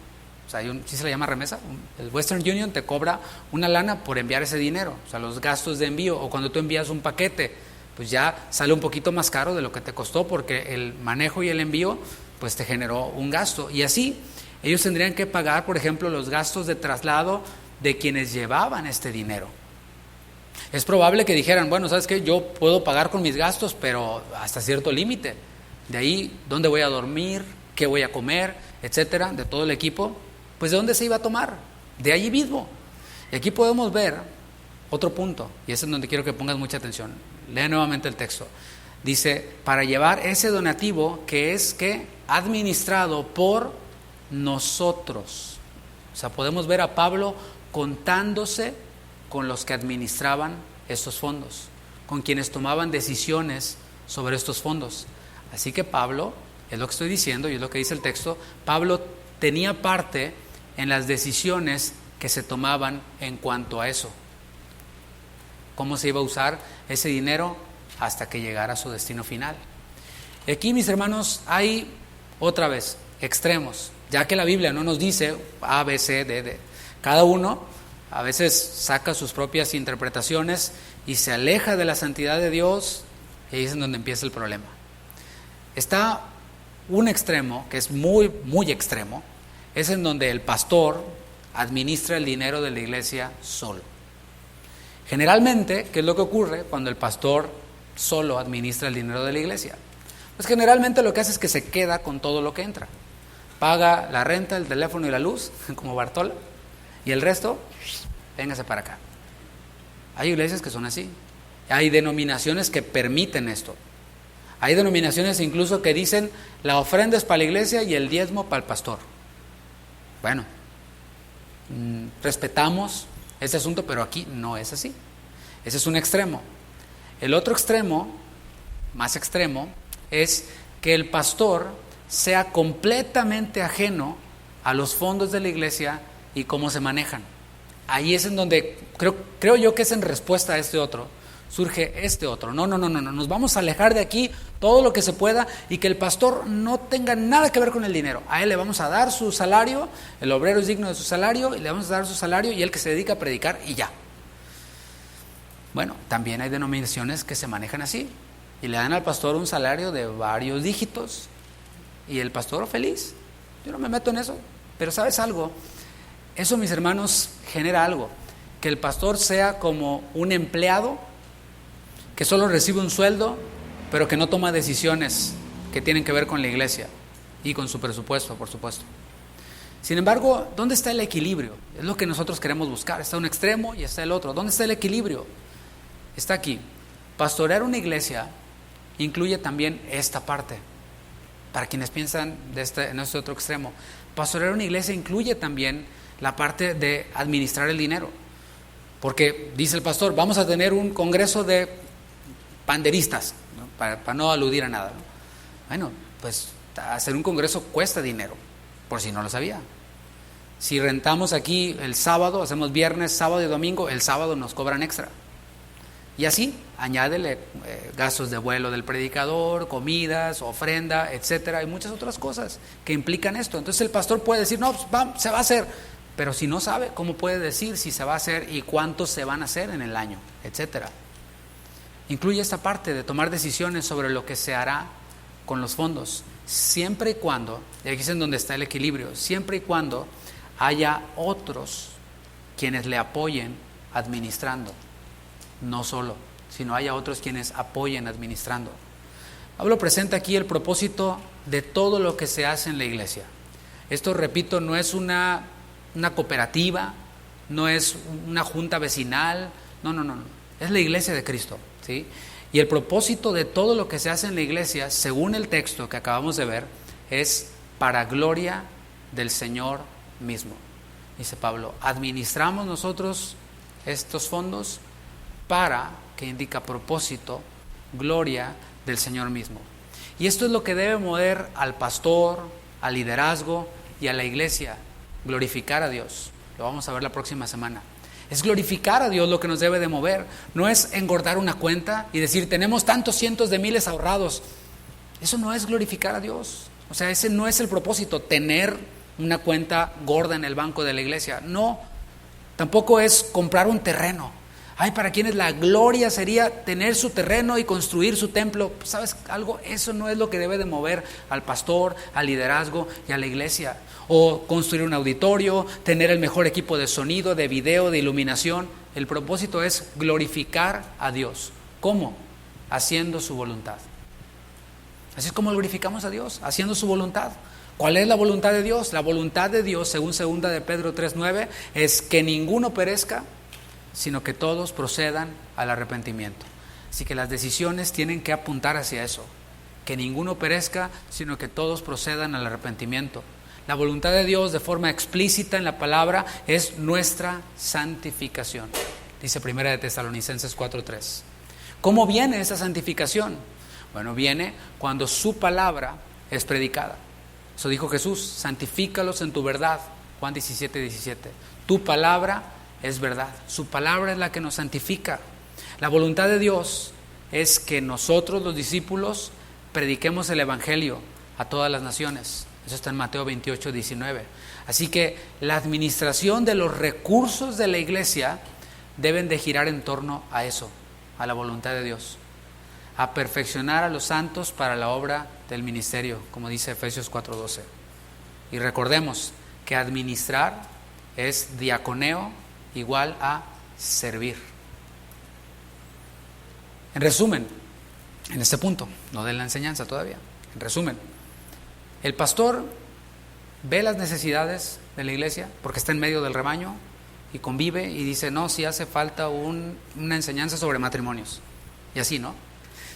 O sea, ¿sí se le llama remesa? El Western Union te cobra una lana por enviar ese dinero, o sea, los gastos de envío, o cuando tú envías un paquete, pues ya sale un poquito más caro de lo que te costó porque el manejo y el envío pues te generó un gasto. Y así ellos tendrían que pagar, por ejemplo, los gastos de traslado de quienes llevaban este dinero. Es probable que dijeran, bueno, ¿sabes qué? Yo puedo pagar con mis gastos, pero hasta cierto límite. De ahí, ¿dónde voy a dormir? ¿Qué voy a comer? Etcétera, de todo el equipo. Pues ¿de dónde se iba a tomar? De allí mismo. Y aquí podemos ver otro punto, y ese es donde quiero que pongas mucha atención. Lee nuevamente el texto. Dice, para llevar ese donativo que es que administrado por nosotros. O sea, podemos ver a Pablo contándose con los que administraban estos fondos, con quienes tomaban decisiones sobre estos fondos. Así que Pablo, es lo que estoy diciendo y es lo que dice el texto, Pablo tenía parte en las decisiones que se tomaban en cuanto a eso. ¿Cómo se iba a usar ese dinero hasta que llegara a su destino final? Y aquí, mis hermanos, hay otra vez extremos, ya que la Biblia no nos dice A, B, C, D, D. Cada uno a veces saca sus propias interpretaciones y se aleja de la santidad de Dios, y ahí es en donde empieza el problema. Está un extremo, que es muy, muy extremo, es en donde el pastor administra el dinero de la iglesia solo. Generalmente, ¿qué es lo que ocurre cuando el pastor solo administra el dinero de la iglesia? Pues generalmente lo que hace es que se queda con todo lo que entra. Paga la renta, el teléfono y la luz, como Bartola, y el resto, véngase para acá. Hay iglesias que son así. Hay denominaciones que permiten esto. Hay denominaciones incluso que dicen la ofrenda es para la iglesia y el diezmo para el pastor. Bueno, respetamos ese asunto, pero aquí no es así. Ese es un extremo. El otro extremo, más extremo, es que el pastor sea completamente ajeno a los fondos de la iglesia y cómo se manejan. Ahí es en donde creo yo que es en respuesta a este otro, surge este otro. No, nos vamos a alejar de aquí todo lo que se pueda y que el pastor no tenga nada que ver con el dinero. A él le vamos a dar su salario, el obrero es digno de su salario, y le vamos a dar su salario y él que se dedica a predicar y ya. Bueno, también hay denominaciones que se manejan así y le dan al pastor un salario de varios dígitos y el pastor feliz. Yo no me meto en eso, pero ¿sabes algo? Eso, mis hermanos, genera algo, que el pastor sea como un empleado que solo recibe un sueldo, pero que no toma decisiones que tienen que ver con la iglesia y con su presupuesto, por supuesto. Sin embargo, ¿dónde está el equilibrio? Es lo que nosotros queremos buscar. Está un extremo y está el otro. ¿Dónde está el equilibrio? Está aquí. Pastorear una iglesia incluye también esta parte. Para quienes piensan en este otro extremo, pastorear una iglesia incluye también la parte de administrar el dinero. Porque dice el pastor, vamos a tener un congreso de panderistas, ¿no? Para no aludir a nada, ¿no? Bueno, pues hacer un congreso cuesta dinero, por si no lo sabía. Si rentamos aquí el sábado, hacemos viernes, sábado y domingo, el sábado nos cobran extra. Y así, añádele gastos de vuelo del predicador, comidas, ofrenda, etcétera, y muchas otras cosas que implican esto. Entonces el pastor puede decir, no, pues se va a hacer, pero si no sabe, ¿cómo puede decir si se va a hacer y cuántos se van a hacer en el año, etcétera? Incluye esta parte de tomar decisiones sobre lo que se hará con los fondos, siempre y cuando, y aquí es en donde está el equilibrio, siempre y cuando haya otros quienes le apoyen administrando. No solo, sino haya otros quienes apoyen administrando. Pablo presenta aquí el propósito de todo lo que se hace en la iglesia. Esto, repito, no es una cooperativa, no es una junta vecinal, no. Es la iglesia de Cristo, ¿sí? Y el propósito de todo lo que se hace en la iglesia, según el texto que acabamos de ver, es para gloria del Señor mismo. Dice Pablo, administramos nosotros estos fondos para, que indica propósito, gloria del Señor mismo. Y esto es lo que debe mover al pastor, al liderazgo y a la iglesia, glorificar a Dios. Lo vamos a ver la próxima semana. Es glorificar a Dios lo que nos debe de mover. No es engordar una cuenta y decir, tenemos tantos cientos de miles ahorrados. Eso no es glorificar a Dios. O sea, ese no es el propósito, tener una cuenta gorda en el banco de la iglesia. No, tampoco es comprar un terreno. Ay, para quienes la gloria sería tener su terreno y construir su templo. Pues, ¿sabes algo? Eso no es lo que debe de mover al pastor, al liderazgo y a la iglesia. O construir un auditorio, tener el mejor equipo de sonido, de video, de iluminación. El propósito es glorificar a Dios. ¿Cómo? Haciendo su voluntad. Así es como glorificamos a Dios, haciendo su voluntad. ¿Cuál es la voluntad de Dios? La voluntad de Dios, según 2 de Pedro 3:9, es que ninguno perezca, sino que todos procedan al arrepentimiento. Así que las decisiones tienen que apuntar hacia eso, que ninguno perezca, sino que todos procedan al arrepentimiento. La voluntad de Dios de forma explícita en la palabra es nuestra santificación, dice 1 de Tesalonicenses 4:3. ¿Cómo viene esa santificación? Bueno, viene cuando su palabra es predicada. Eso dijo Jesús, santifícalos en tu verdad, Juan 17:17. Tu palabra es verdad, su palabra es la que nos santifica. La voluntad de Dios es que nosotros, los discípulos, prediquemos el evangelio a todas las naciones. Eso está en Mateo 28:19. Así que la administración de los recursos de la iglesia deben de girar en torno a eso, a la voluntad de Dios, a perfeccionar a los santos para la obra del ministerio, como dice Efesios 4:12. Y recordemos que administrar es diaconeo igual a servir. En resumen, en este punto, no de la enseñanza todavía, en resumen, el pastor ve las necesidades de la iglesia porque está en medio del rebaño y convive y dice, no, si hace falta una enseñanza sobre matrimonios, y así, ¿no?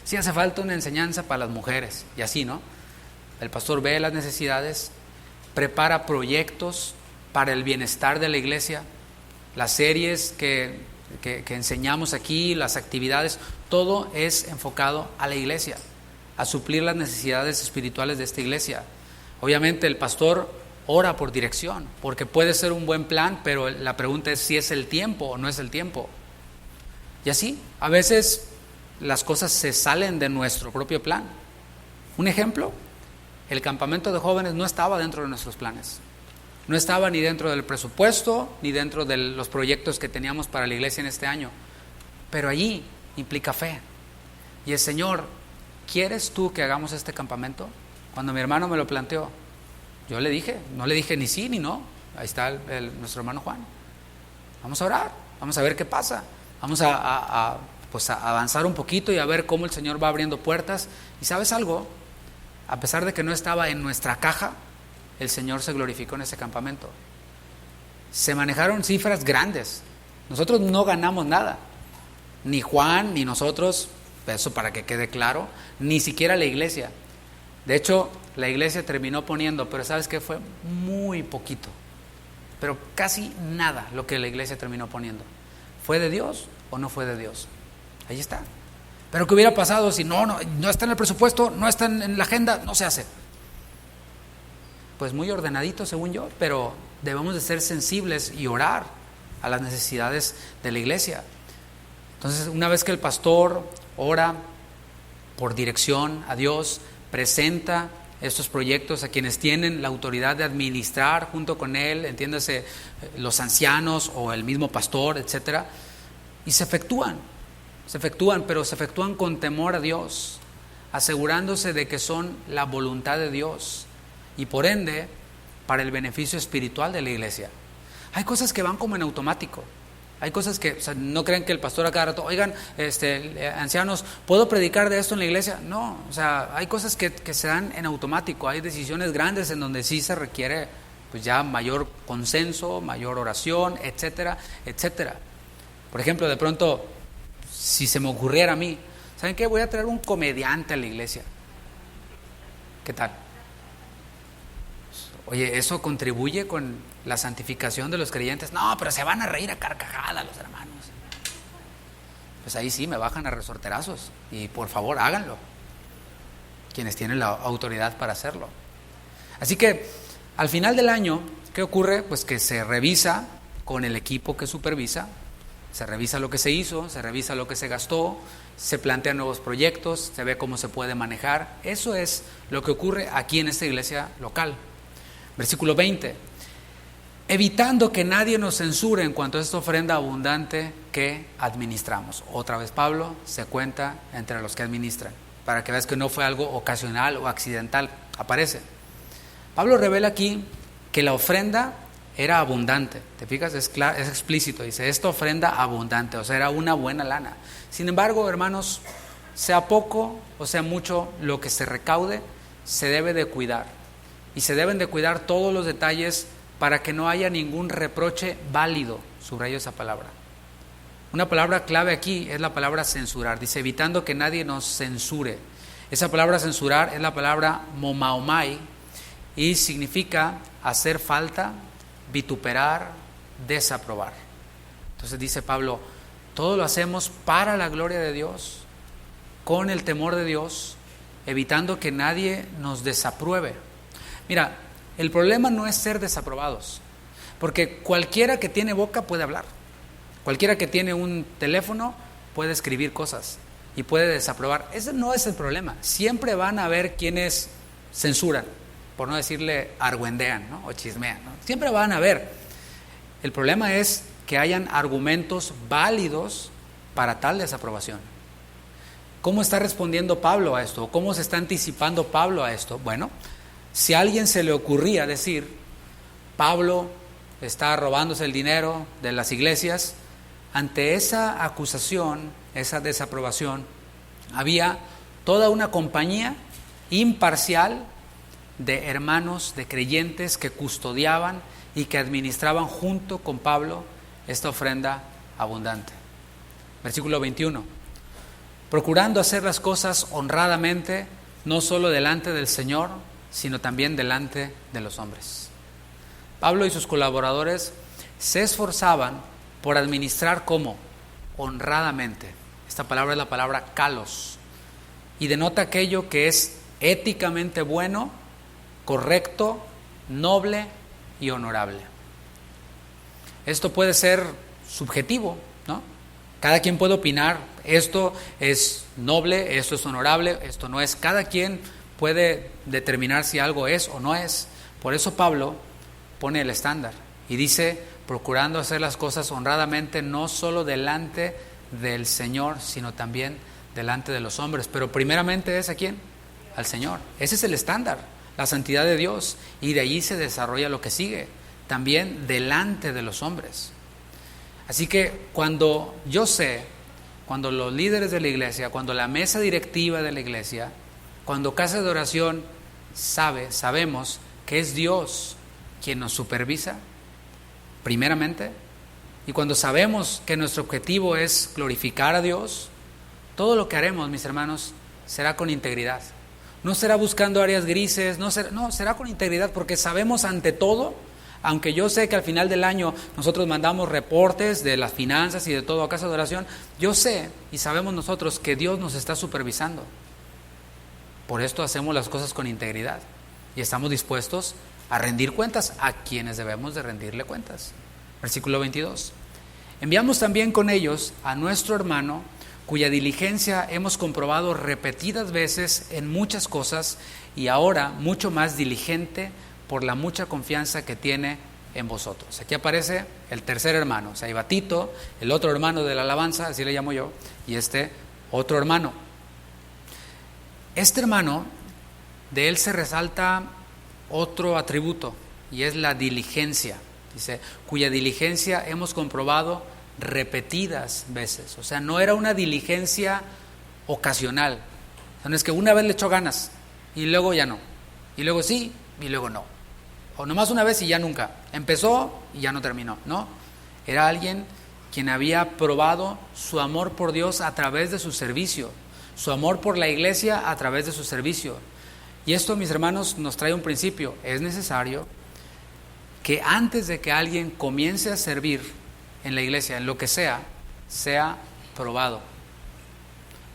Si hace falta una enseñanza para las mujeres, y así, ¿no? El pastor ve las necesidades, prepara proyectos para el bienestar de la iglesia, las series que enseñamos aquí, las actividades, todo es enfocado a la iglesia, a suplir las necesidades espirituales de esta iglesia. Obviamente el pastor ora por dirección, porque puede ser un buen plan, pero la pregunta es si es el tiempo o no es el tiempo. Y así, a veces las cosas se salen de nuestro propio plan. Un ejemplo, el campamento de jóvenes no estaba dentro de nuestros planes. No estaba ni dentro del presupuesto, ni dentro de los proyectos que teníamos para la iglesia en este año. Pero allí implica fe. Y el Señor, ¿quieres tú que hagamos este campamento? Cuando mi hermano me lo planteó, yo le dije, no le dije ni sí ni no. Ahí está nuestro hermano Juan. Vamos a orar, vamos a ver qué pasa. Vamos a avanzar un poquito y a ver cómo el Señor va abriendo puertas. Y ¿sabes algo? A pesar de que no estaba en nuestra caja, el Señor se glorificó en ese campamento. Se manejaron cifras grandes. Nosotros no ganamos nada. Ni Juan, ni nosotros, eso para que quede claro, ni siquiera la iglesia. De hecho, la iglesia terminó poniendo, pero ¿sabes qué? Fue muy poquito. Pero casi nada lo que la iglesia terminó poniendo. ¿Fue de Dios o no fue de Dios? Ahí está. Pero ¿qué hubiera pasado si no está en el presupuesto, no está en la agenda, no se hace? Pues muy ordenadito según yo, pero debemos de ser sensibles y orar a las necesidades de la iglesia. Entonces, una vez que el pastor ora por dirección a Dios, presenta estos proyectos a quienes tienen la autoridad de administrar junto con él, entiéndase, los ancianos o el mismo pastor, etcétera, y se efectúan, pero se efectúan con temor a Dios, asegurándose de que son la voluntad de Dios y por ende para el beneficio espiritual de la iglesia. Hay cosas que van como en automático. Hay cosas que, no crean que el pastor a cada rato, oigan, ancianos, ¿puedo predicar de esto en la iglesia? No, hay cosas que se dan en automático. Hay decisiones grandes en donde sí se requiere pues ya mayor consenso, mayor oración, etcétera, etcétera. Por ejemplo, de pronto, si se me ocurriera a mí, ¿saben qué? Voy a traer un comediante a la iglesia. ¿Qué tal? Oye, ¿eso contribuye con la santificación de los creyentes? No, pero se van a reír a carcajadas los hermanos. Pues ahí sí me bajan a resorterazos. Y por favor, háganlo. Quienes tienen la autoridad para hacerlo. Así que, al final del año, ¿qué ocurre? Pues que se revisa con el equipo que supervisa. Se revisa lo que se hizo, se revisa lo que se gastó, se plantean nuevos proyectos, se ve cómo se puede manejar. Eso es lo que ocurre aquí en esta iglesia local. Versículo 20. Evitando que nadie nos censure en cuanto a esta ofrenda abundante que administramos. Otra vez Pablo se cuenta entre los que administran, para que veas que no fue algo ocasional o accidental, aparece. Pablo revela aquí que la ofrenda era abundante, ¿te fijas? Es explícito, dice, esta ofrenda abundante, o sea, era una buena lana. Sin embargo, hermanos, sea poco o sea mucho lo que se recaude, se debe de cuidar. Y se deben de cuidar todos los detalles para que no haya ningún reproche válido. Subrayo esa palabra. Una palabra clave aquí es la palabra censurar. Dice, evitando que nadie nos censure. Esa palabra censurar es la palabra momaomai y significa hacer falta, vituperar, desaprobar. Entonces dice Pablo, todo lo hacemos para la gloria de Dios, con el temor de Dios, evitando que nadie nos desapruebe. Mira, el problema no es ser desaprobados, porque cualquiera que tiene boca puede hablar, cualquiera que tiene un teléfono puede escribir cosas y puede desaprobar. Ese no es el problema. Siempre van a haber quienes censuran, por no decirle argüendean, ¿no? O chismean, ¿no? Siempre van a haber. El problema es que hayan argumentos válidos para tal desaprobación. ¿Cómo está respondiendo Pablo a esto? ¿Cómo se está anticipando Pablo a esto? Bueno, si a alguien se le ocurría decir, Pablo está robándose el dinero de las iglesias, ante esa acusación, esa desaprobación, había toda una compañía imparcial de hermanos, de creyentes que custodiaban y que administraban junto con Pablo esta ofrenda abundante. Versículo 21. Procurando hacer las cosas honradamente, no solo delante del Señor, sino también delante de los hombres. Pablo y sus colaboradores se esforzaban por administrar ¿cómo? Honradamente. Esta palabra es la palabra kalos y denota aquello que es éticamente bueno, correcto, noble y honorable. Esto puede ser subjetivo, ¿no? Cada quien puede opinar, esto es noble, esto es honorable, esto no es. Cada quien puede determinar si algo es o no es. Por eso Pablo pone el estándar y dice, procurando hacer las cosas honradamente, no solo delante del Señor, sino también delante de los hombres. Pero primeramente es ¿a quién? Al Señor. Ese es el estándar, la santidad de Dios, y de allí se desarrolla lo que sigue, también delante de los hombres. Así que cuando los líderes de la iglesia, cuando la mesa directiva de la iglesia, cuando casa de oración sabemos que es Dios quien nos supervisa, primeramente, y cuando sabemos que nuestro objetivo es glorificar a Dios, todo lo que haremos, mis hermanos, será con integridad. No será buscando áreas grises, será con integridad, porque sabemos ante todo, aunque yo sé que al final del año nosotros mandamos reportes de las finanzas y de todo a casa de oración, yo sé y sabemos nosotros que Dios nos está supervisando. Por esto hacemos las cosas con integridad y estamos dispuestos a rendir cuentas a quienes debemos de rendirle cuentas. Versículo 22. Enviamos también con ellos a nuestro hermano, cuya diligencia hemos comprobado repetidas veces en muchas cosas y ahora mucho más diligente por la mucha confianza que tiene en vosotros. Aquí aparece el tercer hermano, o sea, iba Tito, el otro hermano de la alabanza, así le llamo yo, y este otro hermano. Este hermano, de él se resalta otro atributo, y es la diligencia. Dice, cuya diligencia hemos comprobado repetidas veces. O sea, no era una diligencia ocasional. O sea, no es que una vez le echó ganas y luego ya no, y luego sí y luego no, o nomás una vez y ya nunca. Empezó y ya no terminó. No, era alguien quien había probado su amor por Dios a través de su servicio, su amor por la iglesia a través de su servicio. Y esto, mis hermanos, nos trae un principio. Es necesario que antes de que alguien comience a servir en la iglesia, en lo que sea probado.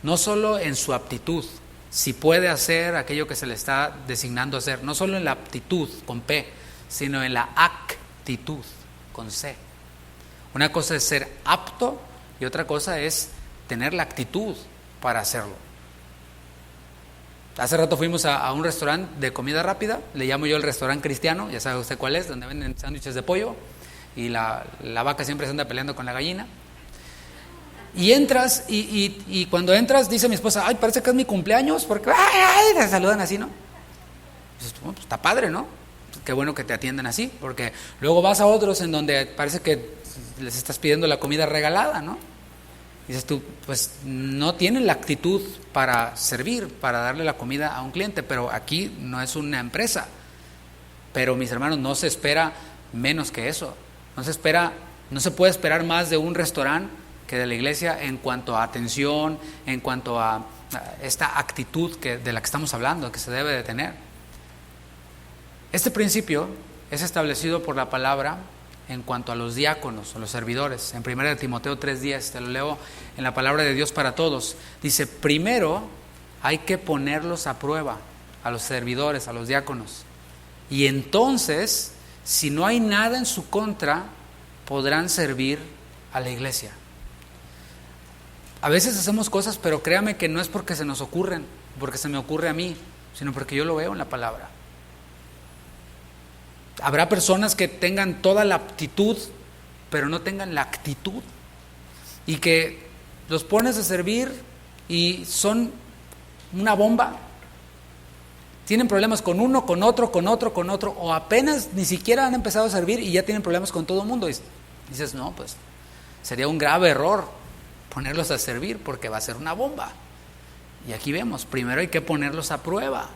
No solo en su aptitud, si puede hacer aquello que se le está designando hacer, no solo en la aptitud con P, sino en la actitud con C. Una cosa es ser apto y otra cosa es tener la actitud para hacerlo. Hace rato fuimos a un restaurante de comida rápida, le llamo yo el restaurante cristiano, ya sabe usted cuál es, donde venden sándwiches de pollo y la vaca siempre se anda peleando con la gallina. Y entras y cuando entras dice mi esposa, ay, parece que es mi cumpleaños, porque te saludan así, ¿no? Dices, bueno, pues está padre, ¿no? Qué bueno que te atiendan así, porque luego vas a otros en donde parece que les estás pidiendo la comida regalada, ¿no? Dices tú, pues no tienen la actitud para servir, para darle la comida a un cliente, pero aquí no es una empresa. Pero mis hermanos, no se espera menos que eso. No se puede esperar más de un restaurante que de la iglesia en cuanto a atención, en cuanto a esta actitud de la que estamos hablando, que se debe de tener. Este principio es establecido por la palabra en cuanto a los diáconos o los servidores. En 1 Timoteo 3:10, te lo leo en la palabra de Dios para todos. Dice, primero hay que ponerlos a prueba, a los servidores, a los diáconos. Y entonces, si no hay nada en su contra, podrán servir a la iglesia. A veces hacemos cosas, pero créame que no es porque se nos ocurren, porque se me ocurre a mí, sino porque yo lo veo en la palabra. Habrá personas que tengan toda la aptitud, pero no tengan la actitud. Y que los pones a servir y son una bomba. Tienen problemas con uno, con otro, o apenas ni siquiera han empezado a servir y ya tienen problemas con todo el mundo. Y dices, no, pues sería un grave error ponerlos a servir porque va a ser una bomba. Y aquí vemos, primero hay que ponerlos a prueba.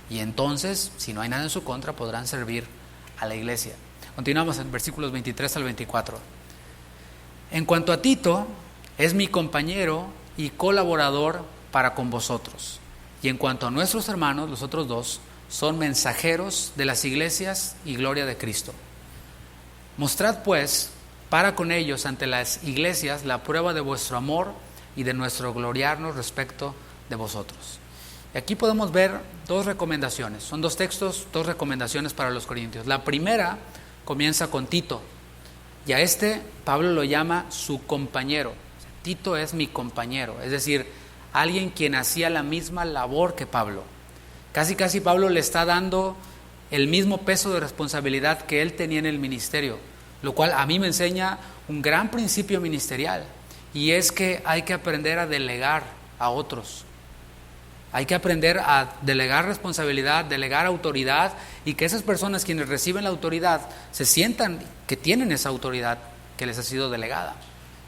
Y entonces, si no hay nada en su contra, podrán servir a la iglesia. Continuamos en versículos 23 al 24. En cuanto a Tito, es mi compañero y colaborador para con vosotros. Y en cuanto a nuestros hermanos, los otros dos, son mensajeros de las iglesias y gloria de Cristo. Mostrad pues para con ellos ante las iglesias la prueba de vuestro amor y de nuestro gloriarnos respecto de vosotros. Y aquí podemos ver dos recomendaciones, son dos textos, dos recomendaciones para los corintios. La primera comienza con Tito, y a Pablo lo llama su compañero. Tito es mi compañero, es decir, alguien quien hacía la misma labor que Pablo. Casi Pablo le está dando el mismo peso de responsabilidad que él tenía en el ministerio, lo cual a mí me enseña un gran principio ministerial, y es que hay que aprender a delegar a otros. Hay que aprender a delegar responsabilidad, delegar autoridad, y que esas personas quienes reciben la autoridad se sientan que tienen esa autoridad que les ha sido delegada.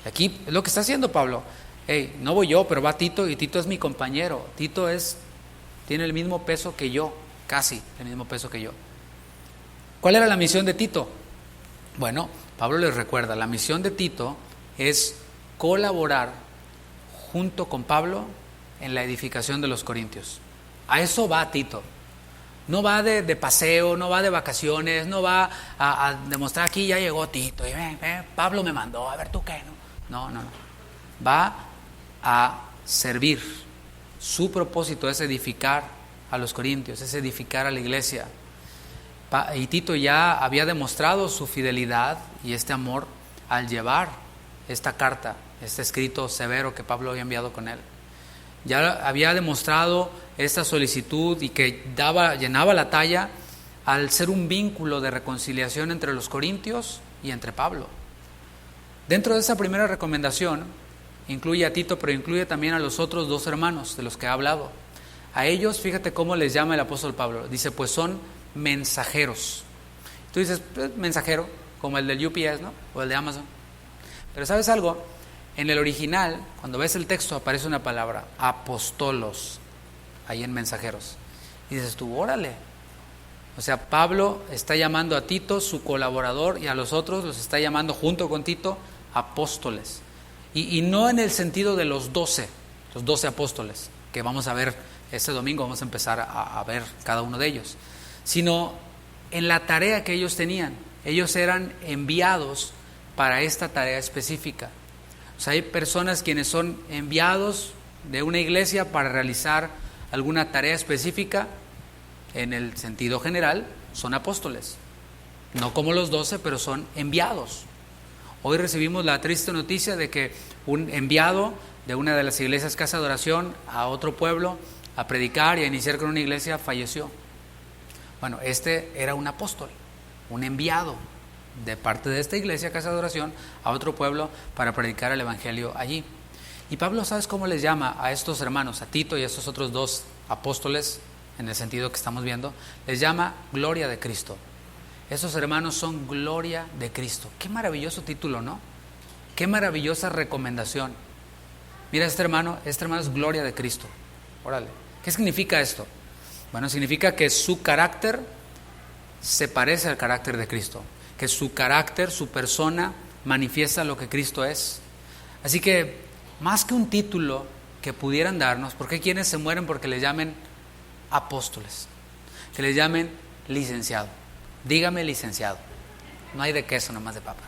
Aquí es lo que está haciendo Pablo. Hey, no voy yo, pero va Tito, y Tito es mi compañero. Tito tiene el mismo peso que yo, casi el mismo peso que yo. ¿Cuál era la misión de Tito? Bueno, Pablo les recuerda, la misión de Tito es colaborar junto con Pablo en la edificación de los corintios. A eso va Tito. No va de paseo, no va de vacaciones, no va a demostrar aquí ya llegó Tito y Pablo me mandó, a ver tú qué. No. Va a servir. Su propósito es edificar a los corintios, es edificar a la iglesia. Y Tito ya había demostrado su fidelidad y este amor al llevar esta carta, este escrito severo que Pablo había enviado con él. Ya había demostrado esta solicitud y que llenaba la talla al ser un vínculo de reconciliación entre los corintios y entre Pablo. Dentro de esa primera recomendación incluye a Tito, pero incluye también a los otros dos hermanos de los que ha hablado. A ellos, fíjate cómo les llama el apóstol Pablo. Dice, pues son mensajeros. Tú dices, pues, mensajero, como el del UPS, ¿no? O el de Amazon. Pero ¿sabes algo? En el original, cuando ves el texto, aparece una palabra, apóstolos, ahí en mensajeros. Y dices tú, órale. O sea, Pablo está llamando a Tito, su colaborador, y a los otros los está llamando junto con Tito, apóstoles. Y no en el sentido de los 12 apóstoles, que vamos a ver este domingo, vamos a empezar a ver cada uno de ellos, sino en la tarea que ellos tenían. Ellos eran enviados para esta tarea específica. O sea, hay personas quienes son enviados de una iglesia para realizar alguna tarea específica. En el sentido general, son apóstoles. No como los 12, pero son enviados. Hoy recibimos la triste noticia de que un enviado de una de las iglesias Casa de Oración a otro pueblo a predicar y a iniciar con una iglesia, falleció. Bueno, este era un apóstol, un enviado de parte de esta iglesia, Casa de Oración, a otro pueblo para predicar el evangelio allí. Y Pablo, ¿sabes cómo les llama a estos hermanos, a Tito y a estos otros dos apóstoles, en el sentido que estamos viendo? Les llama gloria de Cristo. Esos hermanos son gloria de Cristo. Qué maravilloso título, ¿no? Qué maravillosa recomendación. Mira, este hermano es gloria de Cristo. Órale. ¿Qué significa esto? Bueno, significa que su carácter se parece al carácter de Cristo, que su carácter, su persona, manifiesta lo que Cristo es. Así que, más que un título que pudieran darnos, ¿por qué quienes se mueren porque les llamen apóstoles? Que les llamen licenciado. Dígame licenciado. No hay de queso, nomás de papa.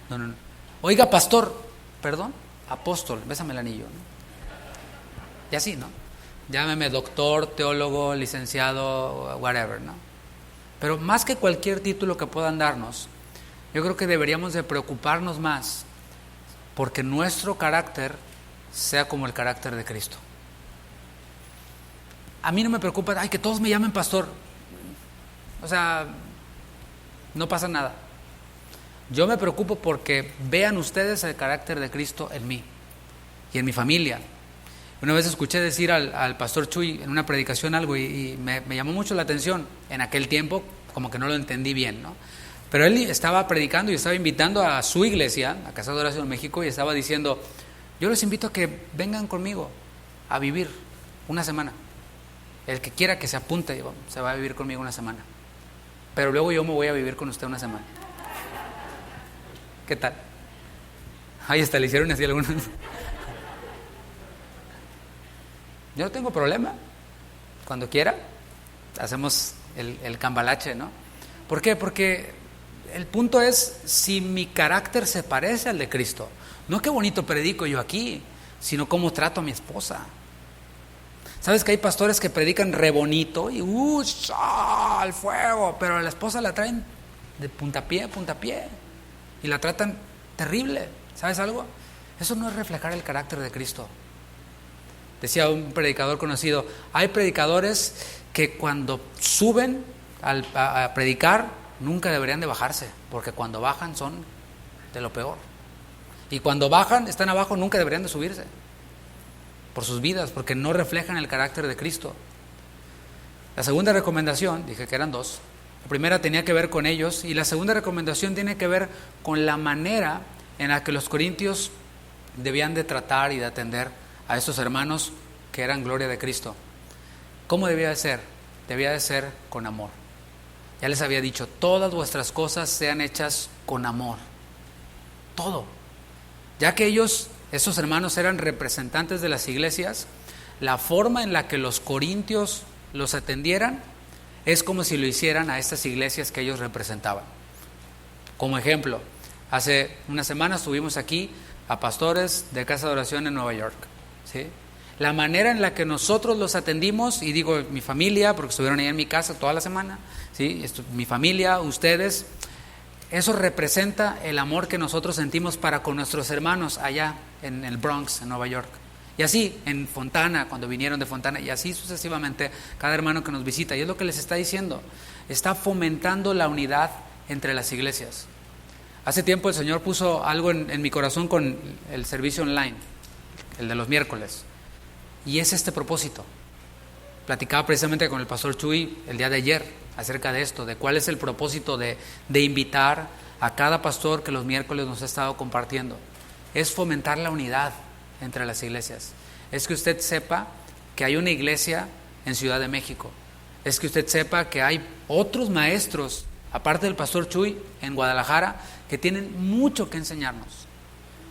No. Oiga, pastor, perdón, apóstol, bésame el anillo, ¿no? Y así, ¿no? Llámeme doctor, teólogo, licenciado, whatever, ¿no? Pero más que cualquier título que puedan darnos, yo creo que deberíamos de preocuparnos más porque nuestro carácter sea como el carácter de Cristo. A mí no me preocupa, ay, que todos me llamen pastor. O sea, no pasa nada. Yo me preocupo porque vean ustedes el carácter de Cristo en mí y en mi familia. Una vez escuché decir al pastor Chuy en una predicación algo y me llamó mucho la atención. En aquel tiempo como que no lo entendí bien, ¿no? Pero él estaba predicando y estaba invitando a su iglesia, a Casa de Oración México, y estaba diciendo, yo les invito a que vengan conmigo a vivir una semana. El que quiera que se apunte, se va a vivir conmigo una semana. Pero luego yo me voy a vivir con usted una semana. ¿Qué tal? Ahí hasta le hicieron así algunos. Yo no tengo problema. Cuando quiera, hacemos el cambalache, ¿no? ¿Por qué? Porque el punto es si mi carácter se parece al de Cristo. No qué bonito predico yo aquí, sino cómo trato a mi esposa. ¿Sabes que hay pastores que predican re bonito y al fuego, pero a la esposa la traen de puntapié a puntapié y la tratan terrible? ¿Sabes algo? Eso no es reflejar el carácter de Cristo. Decía un predicador conocido, hay predicadores que cuando suben a predicar nunca deberían de bajarse, porque cuando bajan son de lo peor. Y cuando bajan, están abajo, nunca deberían de subirse por sus vidas, porque no reflejan el carácter de Cristo. La segunda recomendación, dije que eran dos. La primera tenía que ver con ellos y la segunda recomendación tiene que ver con la manera en la que los corintios debían de tratar y de atender a estos hermanos que eran gloria de Cristo. ¿Cómo debía de ser? Debía de ser con amor. Ya les había dicho, todas vuestras cosas sean hechas con amor. Todo. Ya que esos hermanos eran representantes de las iglesias, la forma en la que los corintios los atendieran es como si lo hicieran a estas iglesias que ellos representaban. Como ejemplo, hace unas semanas tuvimos aquí a pastores de Casa de Oración en Nueva York, ¿sí? La manera en la que nosotros los atendimos, y digo mi familia, porque estuvieron ahí en mi casa toda la semana, ¿sí? Mi familia, ustedes, eso representa el amor que nosotros sentimos para con nuestros hermanos allá en el Bronx, en Nueva York. Y así, en Fontana, cuando vinieron de Fontana, y así sucesivamente, cada hermano que nos visita. Y es lo que les está diciendo, está fomentando la unidad entre las iglesias. Hace tiempo el Señor puso algo en mi corazón con el servicio online, el de los miércoles. Y es este propósito. Platicaba precisamente con el pastor Chuy el día de ayer acerca de esto, de cuál es el propósito de invitar a cada pastor que los miércoles nos ha estado compartiendo. Es fomentar la unidad entre las iglesias. Es que usted sepa que hay una iglesia en Ciudad de México. Es que usted sepa que hay otros maestros, aparte del pastor Chuy, en Guadalajara, que tienen mucho que enseñarnos.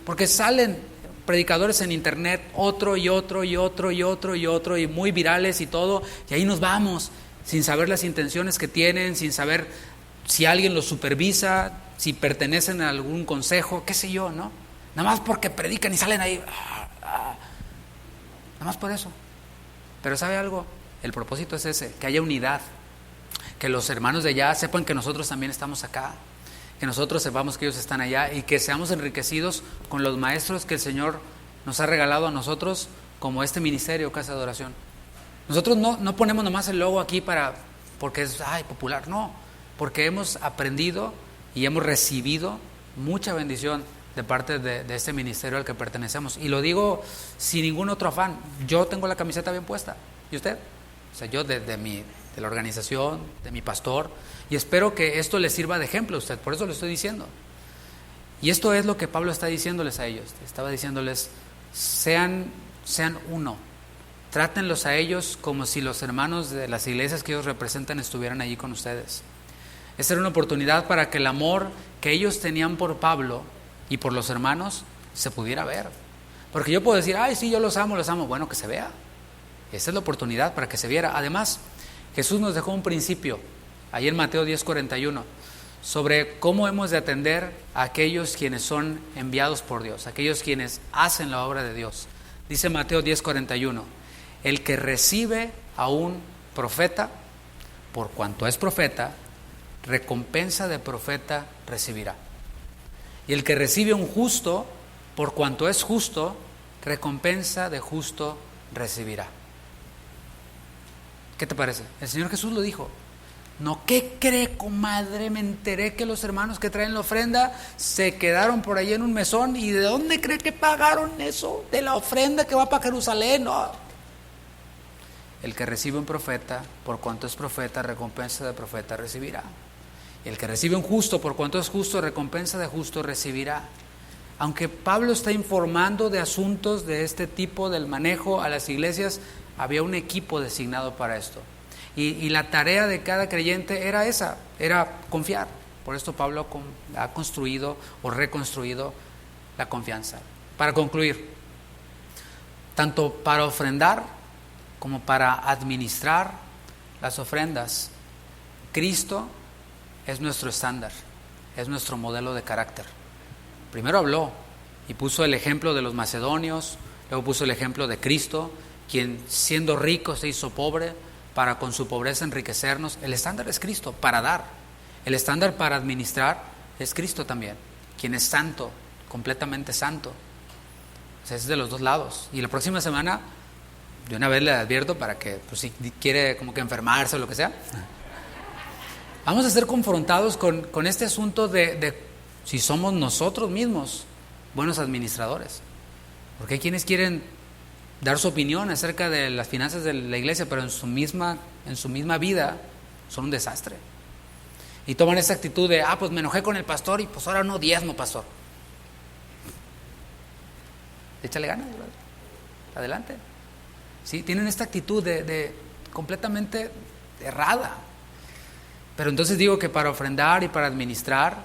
Porque salen predicadores en internet, otro y otro y otro y otro y otro, y muy virales y todo, y ahí nos vamos, sin saber las intenciones que tienen, sin saber si alguien los supervisa, si pertenecen a algún consejo, qué sé yo, ¿no? Nada más porque predican y salen ahí, nada más por eso. Pero ¿sabe algo? El propósito es ese, que haya unidad, que los hermanos de allá sepan que nosotros también estamos acá, que nosotros sepamos que ellos están allá y que seamos enriquecidos con los maestros que el Señor nos ha regalado a nosotros como este ministerio Casa de Oración. Nosotros no ponemos nomás el logo aquí porque es popular, no, porque hemos aprendido y hemos recibido mucha bendición de parte de este ministerio al que pertenecemos. Y lo digo sin ningún otro afán. Yo tengo la camiseta bien puesta. ¿Y usted? O sea, yo de la organización, de mi pastor, y espero que esto le sirva de ejemplo a usted. Por eso lo estoy diciendo. Y esto es lo que Pablo está diciéndoles a ellos. Estaba diciéndoles, sean uno. Trátenlos a ellos como si los hermanos de las iglesias que ellos representan estuvieran allí con ustedes. Esta era una oportunidad para que el amor que ellos tenían por Pablo y por los hermanos se pudiera ver. Porque yo puedo decir, sí, yo los amo. Bueno, que se vea. Esa es la oportunidad para que se viera. Además, Jesús nos dejó un principio, ahí en Mateo 10:41, sobre cómo hemos de atender a aquellos quienes son enviados por Dios, aquellos quienes hacen la obra de Dios. Dice Mateo 10:41, el que recibe a un profeta, por cuanto es profeta, recompensa de profeta recibirá. Y el que recibe a un justo, por cuanto es justo, recompensa de justo recibirá. ¿Qué te parece? El Señor Jesús lo dijo. No, ¿qué cree, comadre? Me enteré que los hermanos que traen la ofrenda se quedaron por ahí en un mesón. ¿Y de dónde cree que pagaron eso? De la ofrenda que va para Jerusalén. No. El que recibe un profeta, por cuanto es profeta, recompensa de profeta recibirá. El que recibe un justo, por cuanto es justo, recompensa de justo recibirá. Aunque Pablo está informando de asuntos de este tipo, del manejo a las iglesias, había un equipo designado para esto. Y la tarea de cada creyente era esa, era confiar. Por esto Pablo ha construido o reconstruido la confianza. Para concluir, tanto para ofrendar como para administrar las ofrendas, Cristo es nuestro estándar, es nuestro modelo de carácter. Primero habló y puso el ejemplo de los macedonios, luego puso el ejemplo de Cristo, quien siendo rico se hizo pobre para con su pobreza enriquecernos. El estándar es Cristo para dar. El estándar para administrar es Cristo también, quien es santo, completamente santo. O sea, es de los dos lados. Y la próxima semana, de una vez le advierto para que, pues, si quiere como que enfermarse o lo que sea, vamos a ser confrontados con este asunto de si somos nosotros mismos buenos administradores. Porque hay quienes quieren dar su opinión acerca de las finanzas de la iglesia, pero en su misma vida son un desastre. Y toman esa actitud de, pues me enojé con el pastor y pues ahora no diezmo, pastor. Échale ganas, ¿verdad? Adelante. Sí, tienen esta actitud de completamente errada. Pero entonces digo que para ofrendar y para administrar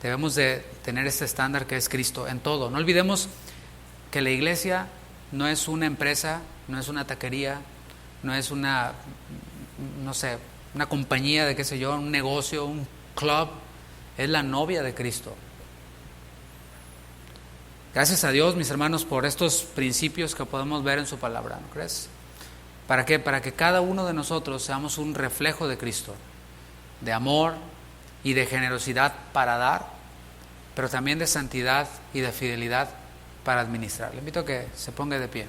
debemos de tener este estándar que es Cristo en todo. No olvidemos que la iglesia no es una empresa, no es una taquería, no es una compañía de un negocio, un club. Es la novia de Cristo. Gracias a Dios, mis hermanos, por estos principios que podemos ver en su palabra, ¿no crees? ¿Para qué? Para que cada uno de nosotros seamos un reflejo de Cristo, de amor y de generosidad para dar, pero también de santidad y de fidelidad para administrar. Le invito a que se ponga de pie.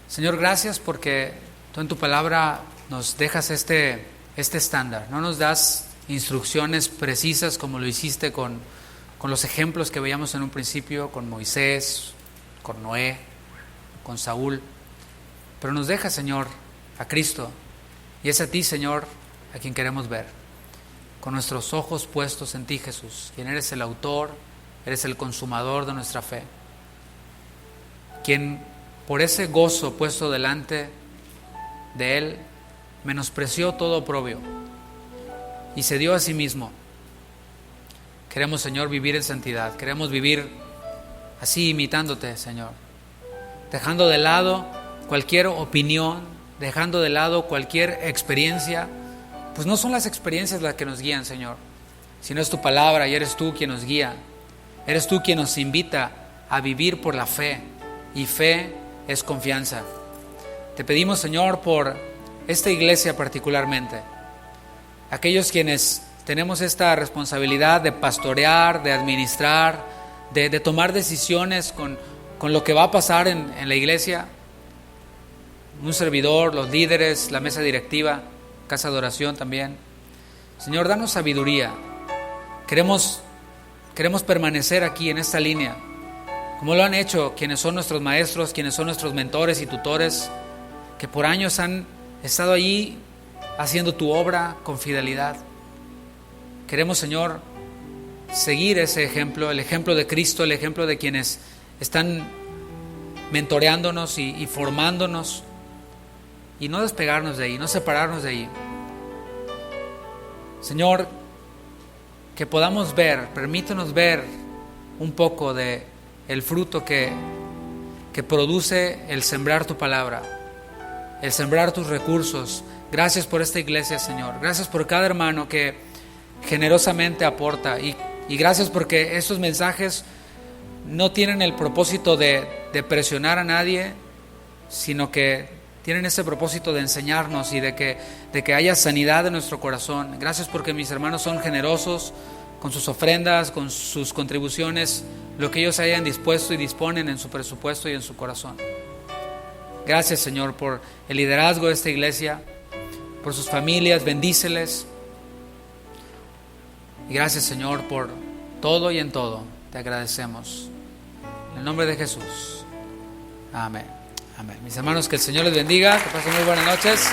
Señor, gracias porque tú en tu palabra nos dejas este estándar. No nos das instrucciones precisas como lo hiciste con los ejemplos que veíamos en un principio, con Moisés, con Noé, con Saúl. Pero nos dejas, Señor, a Cristo. Y es a ti, Señor, a quien queremos ver. Con nuestros ojos puestos en ti, Jesús, quien eres el autor, eres el consumador de nuestra fe, quien por ese gozo puesto delante de Él menospreció todo oprobio y se dio a sí mismo. Queremos, Señor, vivir en santidad, queremos vivir así imitándote, Señor, dejando de lado cualquier opinión, dejando de lado cualquier experiencia, pues no son las experiencias las que nos guían, Señor, sino es tu palabra y eres tú quien nos guía. Eres tú quien nos invita a vivir por la fe, y fe es confianza. Te pedimos, Señor, por esta iglesia particularmente, aquellos quienes tenemos esta responsabilidad de pastorear, de administrar, de tomar decisiones con lo que va a pasar en la iglesia, un servidor, los líderes, la mesa directiva, casa de oración también. Señor, danos sabiduría. Queremos permanecer aquí en esta línea, como lo han hecho quienes son nuestros maestros, quienes son nuestros mentores y tutores, que por años han estado allí haciendo tu obra con fidelidad. Queremos, Señor, seguir ese ejemplo, el ejemplo de Cristo, el ejemplo de quienes están mentoreándonos y formándonos, y no despegarnos de ahí, no separarnos de ahí. Señor, que podamos ver, permítenos ver un poco de el fruto que produce el sembrar tu palabra, el sembrar tus recursos. Gracias por esta iglesia, Señor. Gracias por cada hermano que generosamente aporta, y gracias porque estos mensajes no tienen el propósito de presionar a nadie, sino que tienen ese propósito de enseñarnos y de que haya sanidad en nuestro corazón. Gracias porque mis hermanos son generosos con sus ofrendas, con sus contribuciones, lo que ellos hayan dispuesto y disponen en su presupuesto y en su corazón. Gracias, Señor, por el liderazgo de esta iglesia, por sus familias, bendíceles. Y gracias, Señor, por todo y en todo. Te agradecemos. En el nombre de Jesús. Amén. Amén. Mis hermanos, que el Señor les bendiga. Que pasen muy buenas noches.